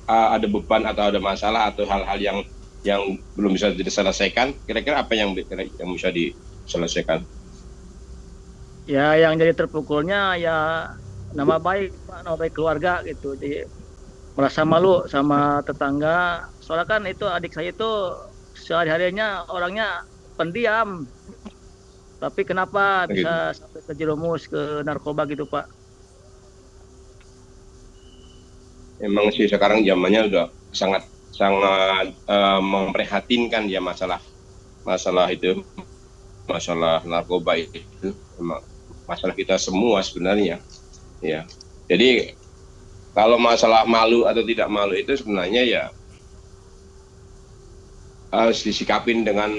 [SPEAKER 6] ada beban atau ada masalah atau hal-hal yang belum bisa diselesaikan. Kira-kira apa yang bisa diselesaikan?
[SPEAKER 7] Ya yang jadi terpukulnya ya nama baik Pak, nama baik keluarga gitu. Jadi merasa malu sama tetangga. Soalnya kan itu adik saya itu sehari-harinya orangnya pendiam. Tapi kenapa bisa sampai terjerumus ke narkoba gitu Pak?
[SPEAKER 6] Emang sih sekarang zamannya udah sangat memprihatinkan ya masalah itu, masalah narkoba itu emang masalah kita semua sebenarnya ya. Jadi kalau masalah malu atau tidak malu itu sebenarnya ya harus disikapin dengan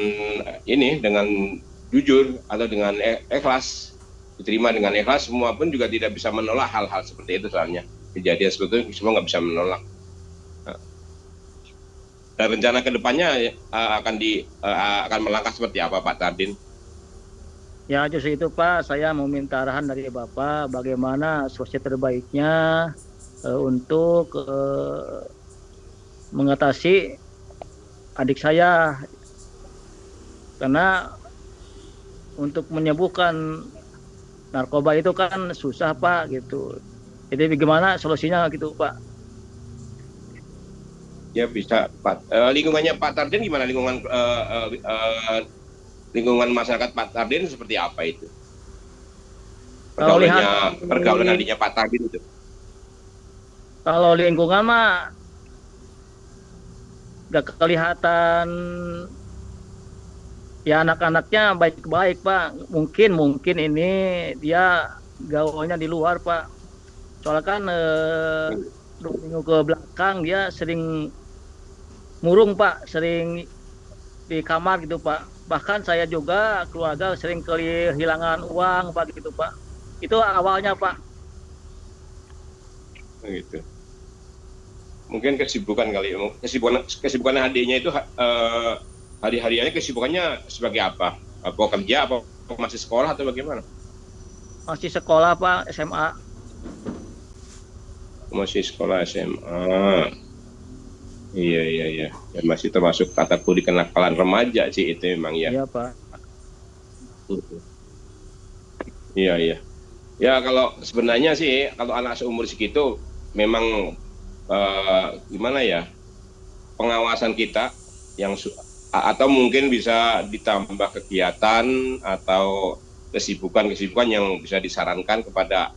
[SPEAKER 6] jujur atau dengan ikhlas, diterima dengan ikhlas. Semua pun juga tidak bisa menolak hal-hal seperti itu, soalnya kejadian seperti itu semua nggak bisa menolak. Dan rencana kedepannya akan melangkah seperti apa Pak Tardin?
[SPEAKER 7] Ya justru itu Pak, saya mau minta arahan dari Bapak bagaimana solusi terbaiknya untuk mengatasi adik saya, karena untuk menyembuhkan narkoba itu kan susah Pak gitu. Jadi bagaimana solusinya gitu Pak?
[SPEAKER 6] Ya bisa Pak. Lingkungannya Pak Tardin gimana? Lingkungan masyarakat Pak Tardin seperti apa itu? Pergaulan adiknya Pak Tardin itu.
[SPEAKER 7] Kalau lingkungan mah gak kelihatan ya, anak-anaknya baik-baik Pak. Mungkin ini dia gaulnya di luar Pak. Soalnya kan 2 minggu ke belakang dia sering murung Pak, sering di kamar gitu Pak. Bahkan saya juga keluarga sering kehilangan uang Pak gitu Pak. Itu awalnya Pak.
[SPEAKER 6] Gitu. Mungkin kesibukan kali, kesibukan adiknya itu hari-hariannya kesibukannya sebagai apa? Apa kerja, apa masih sekolah atau bagaimana?
[SPEAKER 7] Masih sekolah Pak, SMA.
[SPEAKER 6] Masih sekolah SMA. Iya. Ya, masih termasuk kategori kenakalan remaja sih itu memang ya.
[SPEAKER 7] Iya Pak.
[SPEAKER 6] Iya. Ya kalau sebenarnya sih kalau anak seumur segitu memang gimana ya, pengawasan kita yang atau mungkin bisa ditambah kegiatan atau kesibukan yang bisa disarankan kepada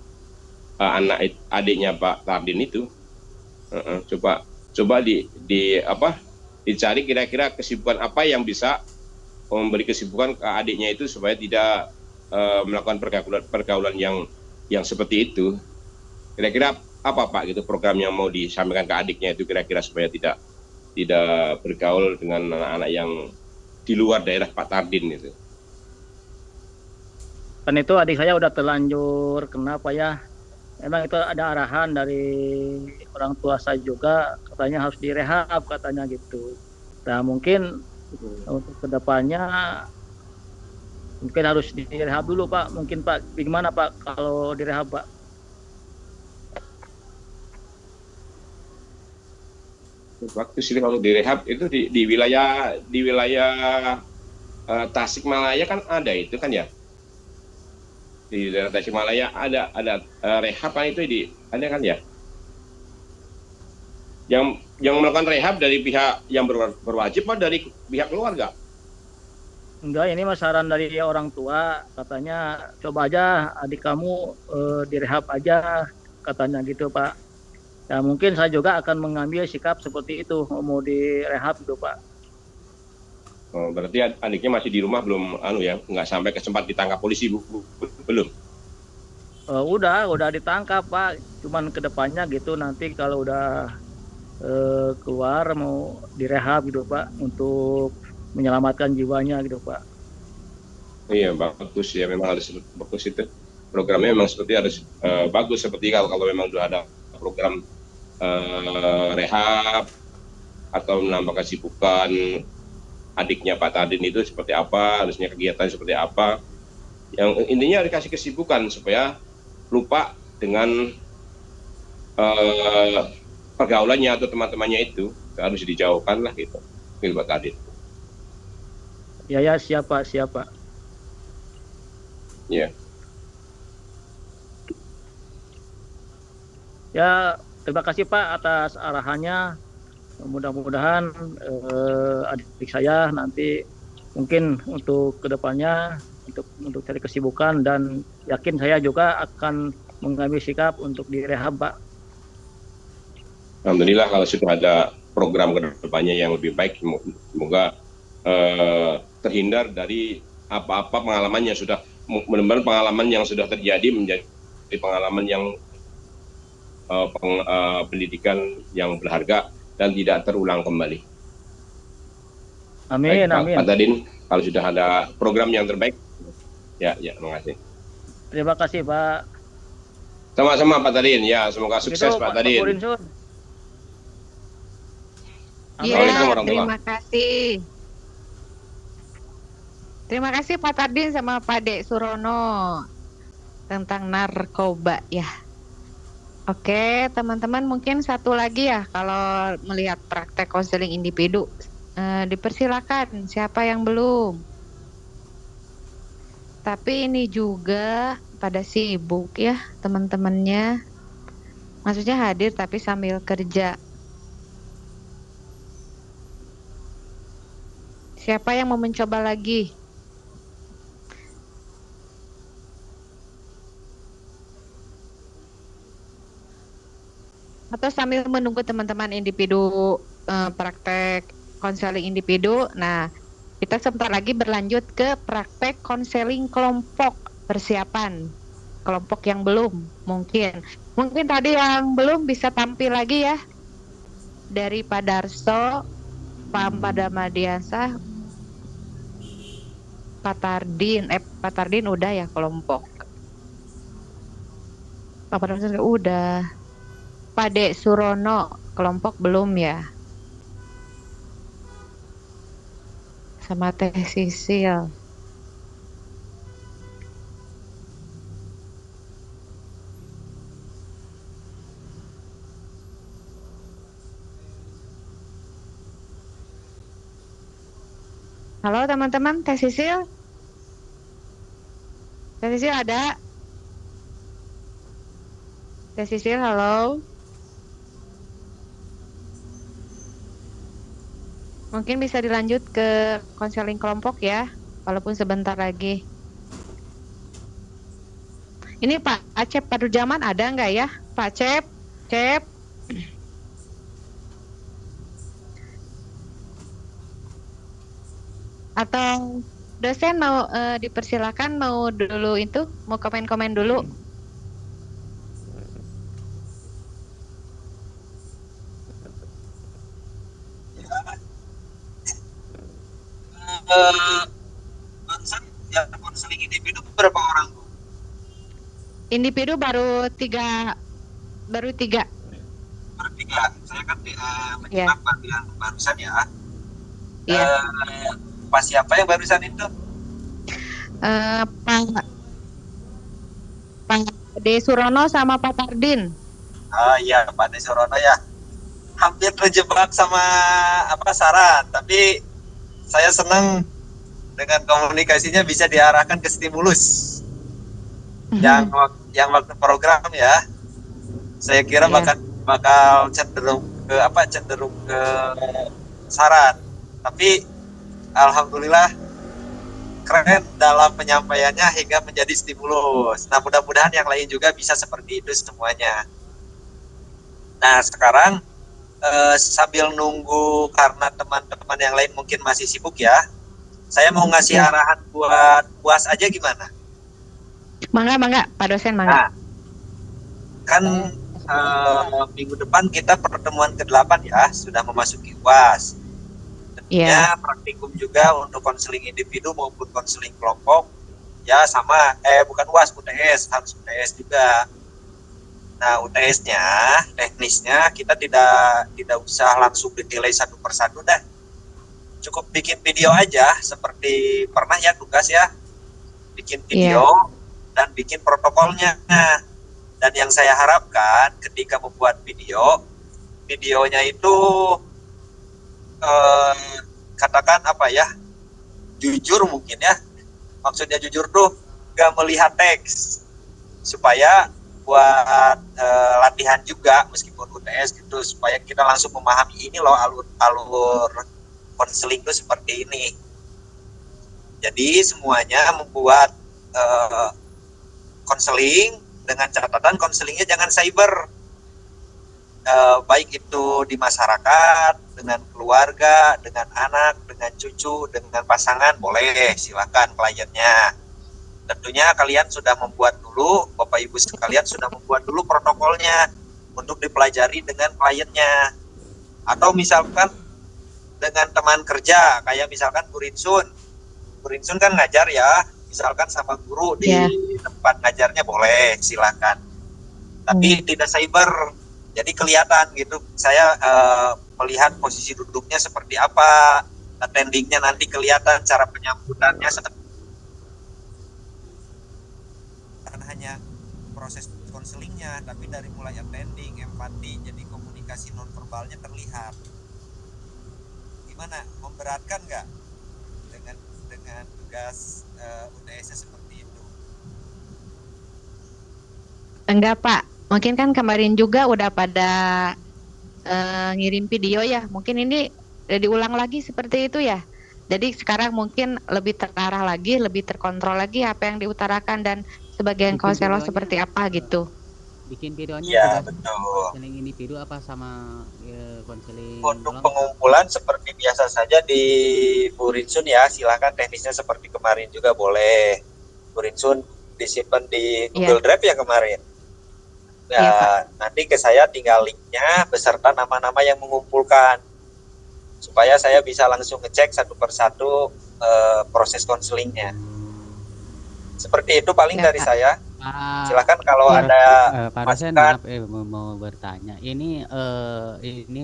[SPEAKER 6] anak adiknya Pak Tardin itu. Coba dicari kira-kira kesibukan apa yang bisa memberi kesibukan ke adiknya itu supaya tidak melakukan pergaulan yang seperti itu. Kira-kira apa Pak gitu program yang mau disampaikan ke adiknya itu kira-kira supaya tidak bergaul dengan anak-anak yang di luar daerah Pak Tardin itu.
[SPEAKER 7] Kan itu adik saya udah terlanjur kenapa ya? Memang itu ada arahan dari orang tua saya juga, katanya harus direhab katanya gitu. Nah mungkin untuk kedepannya mungkin harus direhab dulu Pak. Mungkin Pak, gimana Pak kalau direhab Pak?
[SPEAKER 6] Waktu sih kalau direhab itu di wilayah Tasikmalaya kan ada itu kan ya. Di daerah Tasikmalaya ada rehab kan itu ada kan ya. Yang melakukan rehab dari pihak yang berwajib atau dari pihak keluarga?
[SPEAKER 7] Enggak, ini mas saran dari orang tua, katanya coba aja adik kamu direhab aja, katanya gitu Pak. Ya mungkin saya juga akan mengambil sikap seperti itu, mau direhab gitu Pak.
[SPEAKER 6] Oh, berarti adiknya masih di rumah belum nggak sampai kesempat ditangkap polisi belum?
[SPEAKER 7] Udah ditangkap Pak, cuman kedepannya gitu nanti kalau udah keluar mau direhab gitu Pak untuk menyelamatkan jiwanya gitu Pak.
[SPEAKER 6] Iya bagus ya, memang harus bagus itu programnya, memang seperti harus bagus seperti kalau memang sudah ada program rehab atau menambah kesibukan adiknya Pak Tardin itu seperti apa, harusnya kegiatan seperti apa, yang intinya dikasih kesibukan supaya lupa dengan pergaulannya atau teman-temannya itu, harus dijauhkan lah gitu Pak Tardin.
[SPEAKER 7] Ya siapa.
[SPEAKER 6] Ya.
[SPEAKER 7] Ya terima kasih Pak atas arahannya. Mudah-mudahan adik saya nanti mungkin untuk kedepannya untuk cari kesibukan, dan yakin saya juga akan mengambil sikap untuk direhab Pak.
[SPEAKER 6] Alhamdulillah kalau sudah ada program kedepannya yang lebih baik, semoga terhindar dari apa-apa pengalaman yang sudah benar-benar pengalaman yang sudah terjadi menjadi pengalaman yang pendidikan yang berharga dan tidak terulang kembali.
[SPEAKER 7] Amin.
[SPEAKER 6] Baik,
[SPEAKER 7] amin.
[SPEAKER 6] Pak Tardin, kalau sudah ada program yang terbaik, ya terima kasih.
[SPEAKER 7] Terima kasih Pak.
[SPEAKER 6] Sama-sama Pak Tardin, ya semoga sukses Pak Tardin.
[SPEAKER 1] Iya, terima kasih. Terima kasih Pak Tardin sama Pak Dek Surono tentang narkoba ya. Oke, teman-teman mungkin satu lagi ya, kalau melihat praktek konseling individu, dipersilakan siapa yang belum. Tapi ini juga pada sibuk ya teman-temannya. Maksudnya hadir tapi sambil kerja. Siapa yang mau mencoba lagi? Atau sambil menunggu teman-teman individu praktek konseling individu. Nah, kita sebentar lagi berlanjut ke praktek konseling kelompok, persiapan kelompok yang belum. Mungkin tadi yang belum bisa tampil lagi ya, dari Pak Darso, Pak Padamadiasa, Pak Tardin udah ya kelompok. Pak Padamadiasa udah. Pak Dek Surono kelompok belum ya? Sama Teh Sisil. Halo teman-teman, Teh Sisil? Teh Sisil ada? Teh Sisil, halo? Mungkin bisa dilanjut ke konseling kelompok ya, walaupun sebentar lagi. Ini Pak Acep Padujaman ada nggak ya? Pak Cep? Cep? Atau dosen mau dipersilakan mau dulu itu, mau komen-komen dulu.
[SPEAKER 10] Barusan yang konseling individu berapa orang?
[SPEAKER 1] Individu baru tiga.
[SPEAKER 10] Bertiga. Saya kan menyimak yang barusan ya.
[SPEAKER 1] Iya.
[SPEAKER 10] Pak siapa yang barusan itu?
[SPEAKER 1] Pak De Surono sama Pak Tardin.
[SPEAKER 10] Ah iya, Pak De Surono ya. Hampir terjebak sama saran, tapi saya senang dengan komunikasinya bisa diarahkan ke stimulus. Yang waktu program ya. Saya kira bakal cenderung ke saran. Tapi alhamdulillah keren dalam penyampaiannya hingga menjadi stimulus. Nah, mudah-mudahan yang lain juga bisa seperti itu semuanya. Nah, sekarang sambil nunggu karena teman-teman yang lain mungkin masih sibuk ya, saya mau ngasih arahan buat UAS aja gimana?
[SPEAKER 1] Mangga, Pak dosen, mangga.
[SPEAKER 10] Nah, kan minggu depan kita pertemuan ke-8 ya, sudah memasuki UAS. Tentunya praktikum juga untuk konseling individu maupun konseling kelompok. Ya sama, bukan UAS, UTS, harus UTS juga. Nah, UTS-nya, teknisnya kita tidak usah langsung dinilai satu persatu dah. Cukup bikin video aja, seperti pernah ya tugas ya, bikin video dan bikin protokolnya. Dan yang saya harapkan ketika membuat videonya itu katakan jujur mungkin ya. Maksudnya jujur tuh gak melihat teks, supaya buat latihan juga meskipun UTS gitu, supaya kita langsung memahami ini loh alur konseling itu seperti ini. Jadi semuanya membuat konseling dengan catatan konselingnya jangan cyber, baik itu di masyarakat, dengan keluarga, dengan anak, dengan cucu, dengan pasangan, boleh silakan kliennya. Tentunya kalian sudah membuat dulu, Bapak Ibu sekalian sudah membuat dulu protokolnya untuk dipelajari dengan kliennya. Atau misalkan dengan teman kerja, kayak misalkan Bu Rinsun kan ngajar ya, misalkan sama guru di tempat ngajarnya boleh silakan. Tapi tidak cyber, jadi kelihatan gitu. Saya melihat posisi duduknya seperti apa, attendingnya nanti kelihatan, cara penyambutannya hanya proses konselingnya, tapi dari mulai attending, empati, jadi komunikasi nonverbalnya terlihat. Gimana? Memberatkan nggak dengan tugas UTS-nya seperti itu?
[SPEAKER 1] Enggak Pak, mungkin kan kemarin juga udah pada ngirim video ya, mungkin ini diulang lagi seperti itu ya. Jadi sekarang mungkin lebih terarah lagi, lebih terkontrol lagi apa yang diutarakan dan sebagian konselor seperti apa gitu.
[SPEAKER 3] Bikin videonya
[SPEAKER 10] ya, betul.
[SPEAKER 3] Konseling individu apa sama konseling
[SPEAKER 10] untuk pengumpulan seperti biasa saja di Bu Rinsun ya, silakan teknisnya seperti kemarin juga boleh. Bu Rinsun disimpan di Google Drive ya kemarin. Nah, nanti ke saya tinggal linknya beserta nama-nama yang mengumpulkan, supaya saya bisa langsung ngecek satu persatu proses konselingnya. Seperti itu paling dari saya. Silakan kalau ada
[SPEAKER 3] Pak dosen, maaf mau bertanya. Ini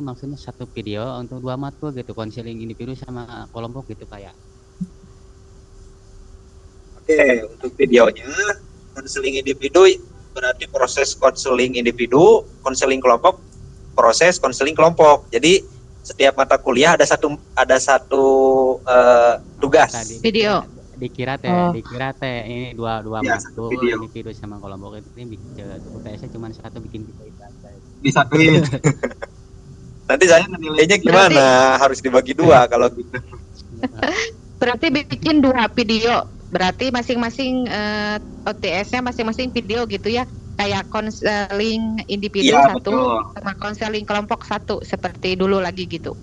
[SPEAKER 3] maksudnya satu video untuk 2 matkul gitu, konseling individu sama kelompok gitu Pak ya?
[SPEAKER 10] Oke, untuk videonya konseling individu berarti proses konseling individu, konseling kelompok, proses konseling kelompok. Jadi setiap mata kuliah ada satu tugas.
[SPEAKER 1] Video.
[SPEAKER 3] Dikira
[SPEAKER 1] Oh.
[SPEAKER 3] teh ini dua
[SPEAKER 10] Ya,
[SPEAKER 3] matkul
[SPEAKER 10] video.
[SPEAKER 3] individu sama kelompok ini UTS-nya cuma satu bikin video itu aja.
[SPEAKER 10] Disatuin. Nanti saya menilainya gimana? Harus dibagi dua kalau gitu.
[SPEAKER 1] Berarti bikin 2 video. Berarti masing-masing OTS-nya masing-masing video gitu ya. Kayak konseling individu
[SPEAKER 10] Iya,
[SPEAKER 1] satu
[SPEAKER 10] betul.
[SPEAKER 1] sama konseling kelompok satu seperti dulu lagi gitu.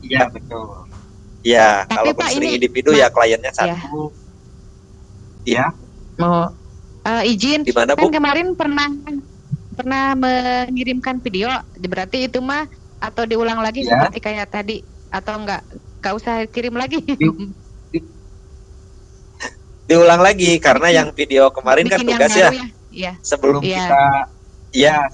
[SPEAKER 10] Iya, betul. Ya,
[SPEAKER 1] Tapi,
[SPEAKER 10] kalau
[SPEAKER 1] Pak,
[SPEAKER 10] konseling
[SPEAKER 1] ini-
[SPEAKER 10] individu ya kliennya satu. Ya,
[SPEAKER 1] Mau izin
[SPEAKER 10] Gimana,
[SPEAKER 1] kan
[SPEAKER 10] Bu?
[SPEAKER 1] kemarin pernah mengirimkan video, berarti itu mah atau diulang lagi
[SPEAKER 10] Ya.
[SPEAKER 1] seperti kayak tadi atau enggak usah kirim lagi.
[SPEAKER 10] diulang lagi karena yang video kemarin kan
[SPEAKER 1] Bikin yang
[SPEAKER 10] tugas ya.
[SPEAKER 1] baru ya. Iya.
[SPEAKER 10] Sebelum
[SPEAKER 1] Iya.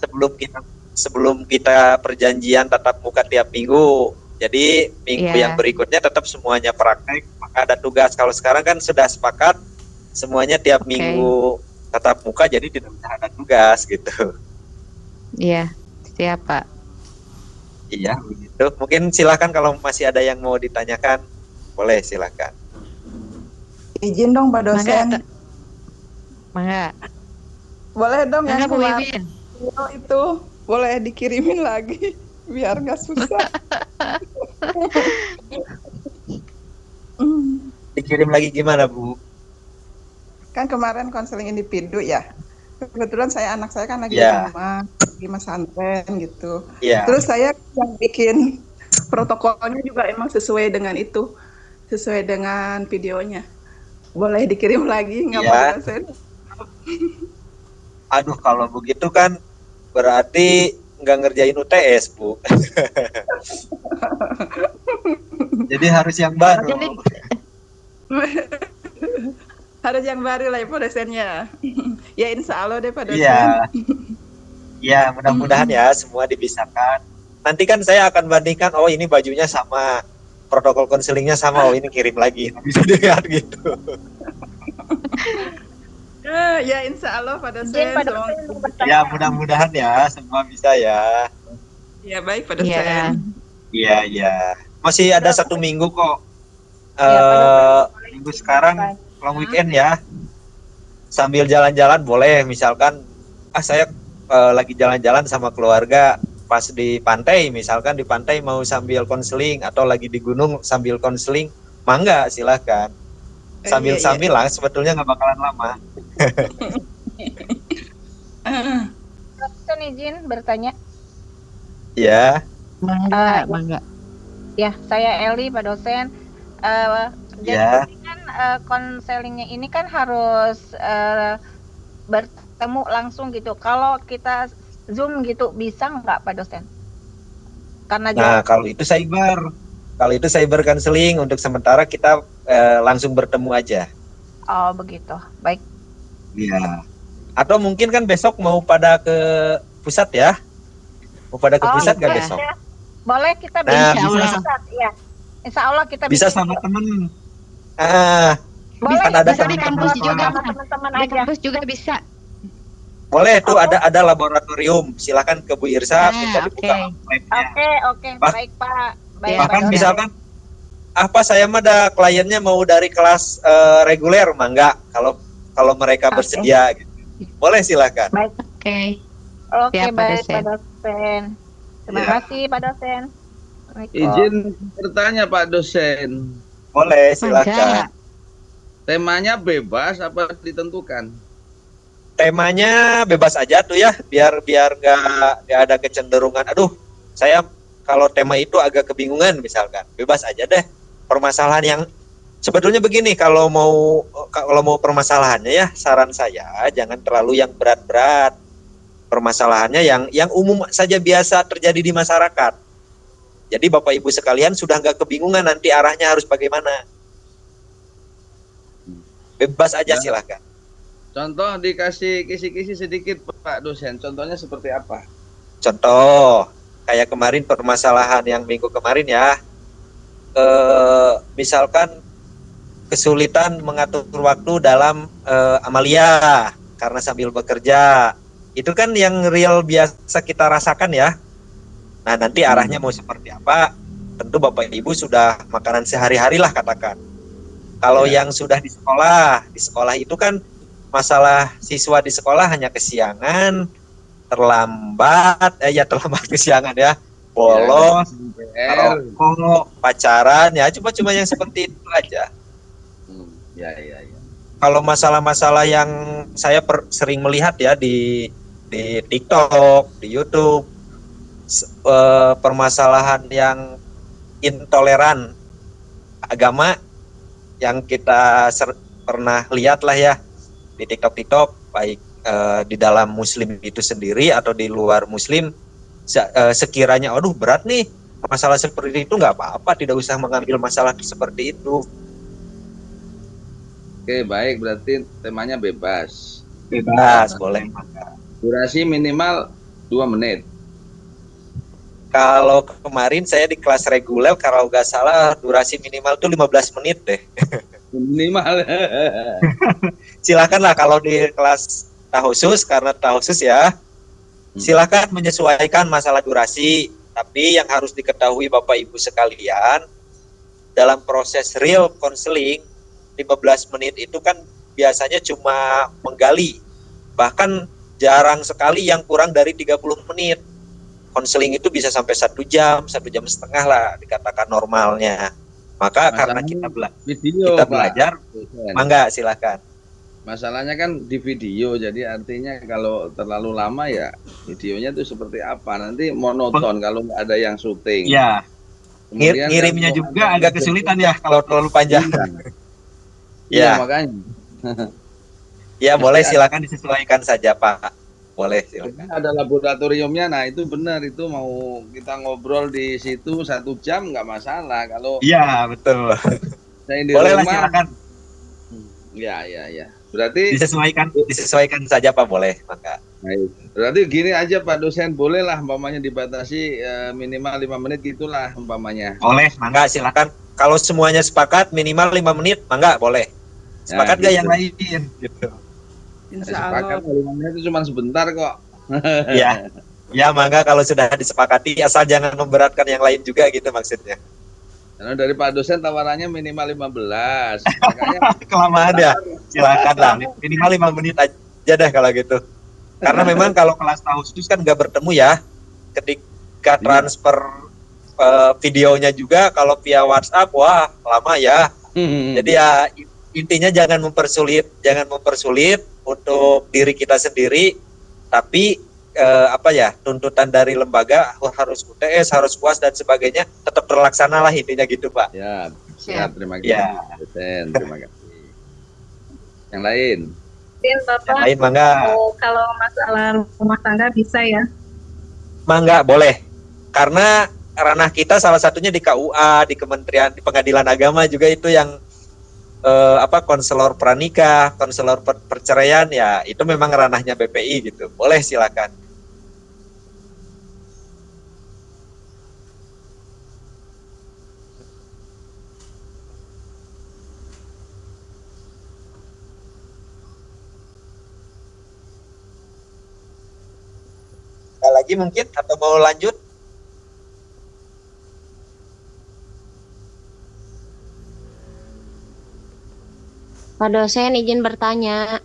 [SPEAKER 10] sebelum kita perjanjian tatap muka tiap minggu. Jadi minggu
[SPEAKER 1] Iya.
[SPEAKER 10] yang berikutnya tetap semuanya praktek, maka ada tugas. Kalau sekarang kan sudah sepakat semuanya tiap
[SPEAKER 1] Oke.
[SPEAKER 10] minggu tatap muka, jadi tidak usah ada tugas gitu.
[SPEAKER 1] Iya, siap Pak.
[SPEAKER 10] Iya, begitu. Mungkin silakan kalau masih ada yang mau ditanyakan, boleh silakan.
[SPEAKER 11] Izin dong Pak dosen.
[SPEAKER 1] Mangga.
[SPEAKER 11] Boleh dong
[SPEAKER 1] Mangga
[SPEAKER 11] yang
[SPEAKER 1] Bu
[SPEAKER 11] kemarin
[SPEAKER 1] Wiwin.
[SPEAKER 11] itu boleh dikirimin lagi biar nggak susah.
[SPEAKER 10] Dikirim lagi gimana, Bu?
[SPEAKER 11] Kan kemarin konseling individu ya. Kebetulan anak saya kan lagi
[SPEAKER 10] Ya.
[SPEAKER 11] di pesantren gitu.
[SPEAKER 10] Ya.
[SPEAKER 11] Terus saya yang bikin protokolnya juga emang sesuai dengan itu, sesuai dengan videonya. Boleh dikirim lagi nggak
[SPEAKER 10] Ya.
[SPEAKER 11] Pak dosen?
[SPEAKER 10] Aduh, kalau begitu kan berarti nggak ngerjain UTS, Bu. Jadi harus yang baru.
[SPEAKER 11] Harus yang baru lah ya Pak dosennya. Ya insya Allah deh Pak dosen.
[SPEAKER 10] Iya. Ya, mudah-mudahan ya semua dibisarkan. Nanti kan saya akan bandingkan, oh ini bajunya sama, protokol konselingnya sama, oh ini kirim lagi. Bisa dilihat gitu.
[SPEAKER 11] Ya insya Allah Pak dosen.
[SPEAKER 10] Ya, mudah-mudahan ya semua bisa ya.
[SPEAKER 11] Ya baik Pak dosen.
[SPEAKER 10] Iya, iya. Masih ada 1 minggu kok. Minggu sekarang long weekend ya. Sambil jalan-jalan boleh, misalkan saya lagi jalan-jalan sama keluarga pas di pantai, misalkan di pantai mau sambil konseling atau lagi di gunung sambil konseling, mangga silahkan. Sambil-sambil lah, sebetulnya nggak bakalan lama.
[SPEAKER 5] Dosen izin bertanya.
[SPEAKER 10] Ya.
[SPEAKER 1] Mangga.
[SPEAKER 5] Ya, saya Eli Pak dosen. Jadi
[SPEAKER 10] Ya.
[SPEAKER 5] kan konselingnya ini kan harus bertemu langsung gitu. Kalau kita Zoom gitu bisa nggak Pak dosen? Karena
[SPEAKER 10] Nah, kalau itu cyber counseling, untuk sementara kita langsung bertemu aja.
[SPEAKER 5] Oh begitu, baik.
[SPEAKER 10] Iya. Atau mungkin kan besok mau pada ke pusat ya? Mau pada ke pusat nggak
[SPEAKER 5] boleh.
[SPEAKER 10] besok?
[SPEAKER 5] Boleh kita
[SPEAKER 10] Nah,
[SPEAKER 5] bisa.
[SPEAKER 10] bisa.
[SPEAKER 5] Iya. Insya Allah kita
[SPEAKER 10] Bisa sama temen.
[SPEAKER 5] Boleh,
[SPEAKER 10] kan ada
[SPEAKER 1] Bisa di
[SPEAKER 10] teman-teman
[SPEAKER 1] kampus juga.
[SPEAKER 5] sama teman-teman
[SPEAKER 1] Di
[SPEAKER 5] aja.
[SPEAKER 1] kampus juga bisa.
[SPEAKER 10] Boleh tuh, ada laboratorium. Silakan ke Bu Irsa, minta
[SPEAKER 1] Oke.
[SPEAKER 10] dibuka labnya.
[SPEAKER 5] Oke, baik Pak. Baik
[SPEAKER 10] Bahkan
[SPEAKER 5] Pak dosen.
[SPEAKER 10] misalkan saya mah ada kliennya mau dari kelas reguler mah enggak, kalau mereka bersedia gitu. Boleh silakan.
[SPEAKER 5] Baik.
[SPEAKER 1] Oke.
[SPEAKER 5] Oke,
[SPEAKER 1] Siap, Pak
[SPEAKER 5] baik
[SPEAKER 1] dosen.
[SPEAKER 5] Pak dosen. Terima
[SPEAKER 10] Ya.
[SPEAKER 5] kasih Pak dosen. Assalamualaikum.
[SPEAKER 12] Izin bertanya Pak dosen.
[SPEAKER 10] Boleh silakan.
[SPEAKER 12] Temanya bebas apa ditentukan?
[SPEAKER 10] Temanya bebas aja tuh ya, biar nggak ada kecenderungan. Aduh, saya kalau tema itu agak kebingungan misalkan. Bebas aja deh. Permasalahan yang sebetulnya begini, kalau mau permasalahannya ya, saran saya jangan terlalu yang berat-berat. Permasalahannya yang umum saja, biasa terjadi di masyarakat. Jadi Bapak Ibu sekalian sudah nggak kebingungan nanti arahnya harus bagaimana. Bebas aja silahkan.
[SPEAKER 12] Contoh dikasih kisi-kisi sedikit Pak dosen. Contohnya seperti apa?
[SPEAKER 10] Contoh, kayak kemarin permasalahan yang minggu kemarin ya, misalkan kesulitan mengatur waktu dalam amalia karena sambil bekerja, itu kan yang real biasa kita rasakan ya. Nah nanti arahnya mau seperti apa, tentu Bapak Ibu sudah makanan sehari-hari lah katakan. Kalau
[SPEAKER 12] Ya.
[SPEAKER 10] yang sudah di sekolah itu kan masalah siswa di sekolah hanya kesiangan, terlambat kesiangan ya, bolos,
[SPEAKER 12] PR.
[SPEAKER 10] rokok, pacaran, ya cuma yang seperti itu aja.
[SPEAKER 12] Ya.
[SPEAKER 10] Kalau masalah-masalah yang saya sering melihat ya di TikTok, di YouTube, permasalahan yang intoleran agama yang kita pernah lihat lah ya di TikTok, baik di dalam Muslim itu sendiri atau di luar Muslim, sekiranya, aduh berat nih masalah seperti itu, nggak apa-apa, tidak usah mengambil masalah seperti itu.
[SPEAKER 12] Oke, baik, berarti temanya bebas.
[SPEAKER 10] Boleh.
[SPEAKER 12] Durasi minimal 2 menit.
[SPEAKER 10] Kalau kemarin saya di kelas reguler, kalau nggak salah durasi minimal tuh 15 menit deh.
[SPEAKER 12] Minimal.
[SPEAKER 10] Silakan lah kalau di kelas tahusus, karena tahusus ya, silakan menyesuaikan masalah durasi. Tapi yang harus diketahui Bapak Ibu sekalian, dalam proses real counseling, 15 menit itu kan biasanya cuma menggali. Bahkan jarang sekali yang kurang dari 30 menit. Konseling itu bisa sampai 1 jam, 1,5 jam lah dikatakan normalnya. Maka karena kita belajar, mangga silakan.
[SPEAKER 12] Masalahnya kan di video, jadi artinya kalau terlalu lama ya videonya itu seperti apa, nanti monoton kalau nggak ada yang syuting.
[SPEAKER 10] Ya.
[SPEAKER 12] Kemudian
[SPEAKER 10] Ngirimnya juga agak kesulitan ya kalau terlalu panjang.
[SPEAKER 12] Iya, makanya.
[SPEAKER 10] Ya boleh, silakan disesuaikan saja Pak. Boleh silakan.
[SPEAKER 12] Ada laboratoriumnya, nah itu benar, itu mau kita ngobrol di situ 1 jam nggak masalah. Kalau
[SPEAKER 10] iya betul.
[SPEAKER 12] Saya di
[SPEAKER 10] boleh lah,
[SPEAKER 12] rumah,
[SPEAKER 10] silakan.
[SPEAKER 12] Ya. Berarti
[SPEAKER 10] disesuaikan saja Pak, boleh maka.
[SPEAKER 12] Baik. Berarti gini aja Pak dosen, bolehlah umpamanya dibatasi minimal 5 menit gitulah umpamanya.
[SPEAKER 10] Boleh, mangga silakan. Kalau semuanya sepakat minimal 5 menit, mangga boleh. Sepakat nggak yang lain gitu.
[SPEAKER 12] Sepakat 5 menit itu cuma sebentar kok.
[SPEAKER 10] Iya. Ya mangga kalau sudah disepakati, asal jangan memberatkan yang lain juga gitu maksudnya.
[SPEAKER 12] Karena dari Pak dosen tawarannya minimal 15. Makanya
[SPEAKER 10] kelamaan ya. Silakan lah, minimal 5 menit aja deh kalau gitu. Karena memang kalau kelas tahusus kan nggak bertemu ya. Ketika transfer videonya juga kalau via WhatsApp, wah lama ya. Jadi ya intinya jangan mempersulit untuk diri kita sendiri, tapi tuntutan dari lembaga harus UTS, harus UAS dan sebagainya tetap terlaksana lah, intinya gitu Pak.
[SPEAKER 12] Ya, siap, terima kasih. Dosen, terima kasih. Yang lain?
[SPEAKER 5] Bapak,
[SPEAKER 10] yang lain mangga.
[SPEAKER 5] Kalau masalah rumah tangga bisa ya?
[SPEAKER 10] Mangga boleh, karena ranah kita salah satunya di KUA, di Kementerian, di Pengadilan Agama juga itu yang konselor pranikah, konselor perceraian, ya itu memang ranahnya BPI gitu. Boleh silakan. Ada lagi mungkin atau mau lanjut?
[SPEAKER 13] Pak dosen izin bertanya.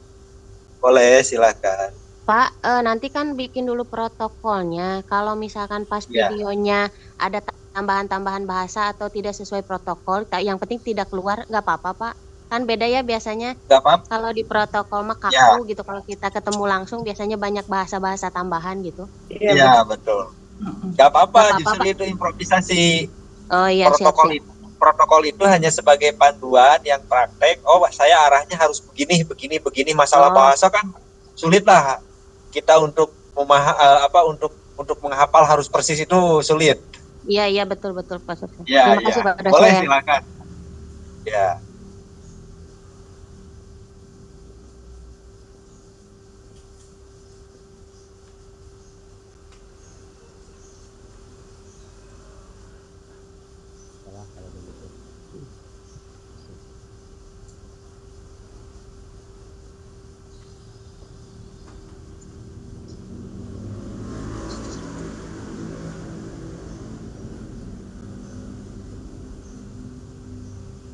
[SPEAKER 10] Boleh, silakan.
[SPEAKER 13] Pak, nanti kan bikin dulu protokolnya. Kalau misalkan pas videonya ada tambahan-tambahan bahasa atau tidak sesuai protokol, yang penting tidak keluar, nggak apa-apa Pak. Kan beda ya biasanya.
[SPEAKER 10] Nggak apa-apa.
[SPEAKER 13] Kalau di protokol mah kaku gitu. Kalau kita ketemu langsung biasanya banyak bahasa-bahasa tambahan gitu.
[SPEAKER 10] Iya betul. Nggak apa-apa, justru itu improvisasi.
[SPEAKER 13] Oh iya, siap.
[SPEAKER 10] Protokol itu hanya sebagai panduan yang praktek. Oh, saya arahnya harus begini. Masalah bahasa kan sulit lah kita untuk untuk menghafal harus persis itu sulit.
[SPEAKER 13] Iya betul Pak dosen.
[SPEAKER 10] Terima
[SPEAKER 13] kasih Pak dosen.
[SPEAKER 10] Boleh silakan. Ya.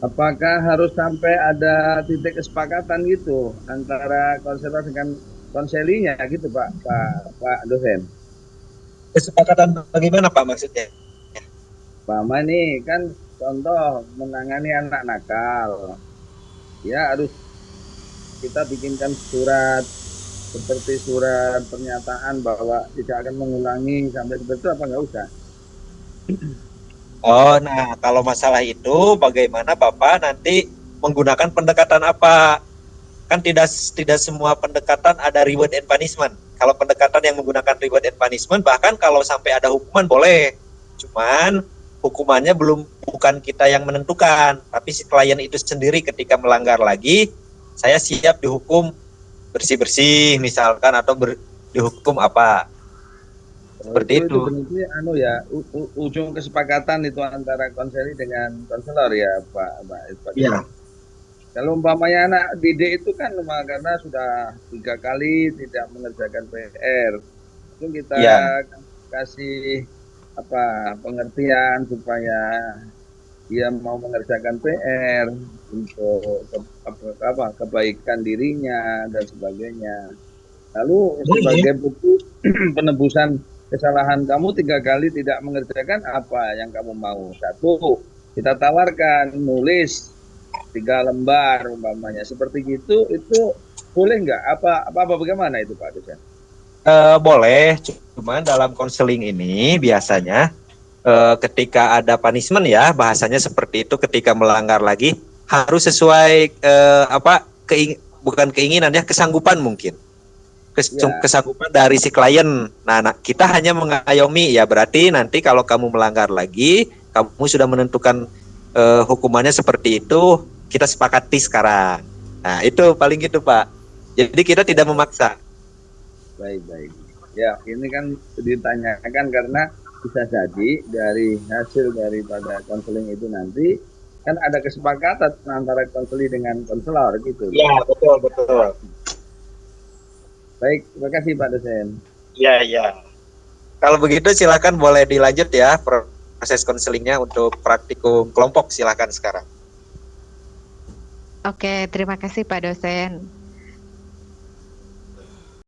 [SPEAKER 12] Apakah harus sampai ada titik kesepakatan gitu antara konselor dengan konselinya gitu Pak dosen?
[SPEAKER 10] Kesepakatan bagaimana Pak maksudnya?
[SPEAKER 12] Mama nih kan contoh menangani anak nakal, ya harus kita bikinkan surat seperti surat pernyataan bahwa tidak akan mengulangi sampai seperti itu, apa nggak usah?
[SPEAKER 10] Oh, nah kalau masalah itu bagaimana Bapak nanti menggunakan pendekatan apa? Kan tidak semua pendekatan ada reward and punishment. Kalau pendekatan yang menggunakan reward and punishment, bahkan kalau sampai ada hukuman boleh. Cuman hukumannya bukan kita yang menentukan, tapi si klien itu sendiri ketika melanggar lagi, saya siap dihukum bersih-bersih misalkan atau dihukum apa. Seperti itu.
[SPEAKER 12] Berarti ujung kesepakatan itu antara konseli dengan konselor ya Pak.
[SPEAKER 10] Iya.
[SPEAKER 12] Kalau umpamanya anak didik itu kan karena sudah 3 kali tidak mengerjakan PR, itu kita kasih pengertian supaya dia mau mengerjakan PR untuk kebaikan dirinya dan sebagainya. Lalu sebagai bukti penebusan kesalahan kamu 3 kali tidak mengerjakan, apa yang kamu mau? 1, kita tawarkan nulis 3 lembar umpamanya seperti gitu, itu boleh nggak? Apa bagaimana itu Pak dosen?
[SPEAKER 10] Boleh, cuman dalam konseling ini biasanya ketika ada punishment ya bahasanya seperti itu, ketika melanggar lagi harus sesuai bukan keinginan ya, kesanggupan mungkin. Kesanggupan dari si klien. Nah, kita hanya mengayomi ya, berarti nanti kalau kamu melanggar lagi, kamu sudah menentukan hukumannya seperti itu, kita sepakati sekarang. Nah, itu paling gitu Pak. Jadi kita tidak memaksa.
[SPEAKER 12] Baik. Ya, ini kan ditanyakan karena bisa jadi dari hasil daripada konseling itu nanti kan ada kesepakatan antara konseli dengan konselor gitu.
[SPEAKER 10] Ya, betul.
[SPEAKER 12] Baik, terima kasih Pak dosen.
[SPEAKER 10] Iya. Kalau begitu silakan boleh dilanjut ya proses konselingnya untuk praktikum kelompok, silakan sekarang.
[SPEAKER 1] Oke, terima kasih Pak dosen.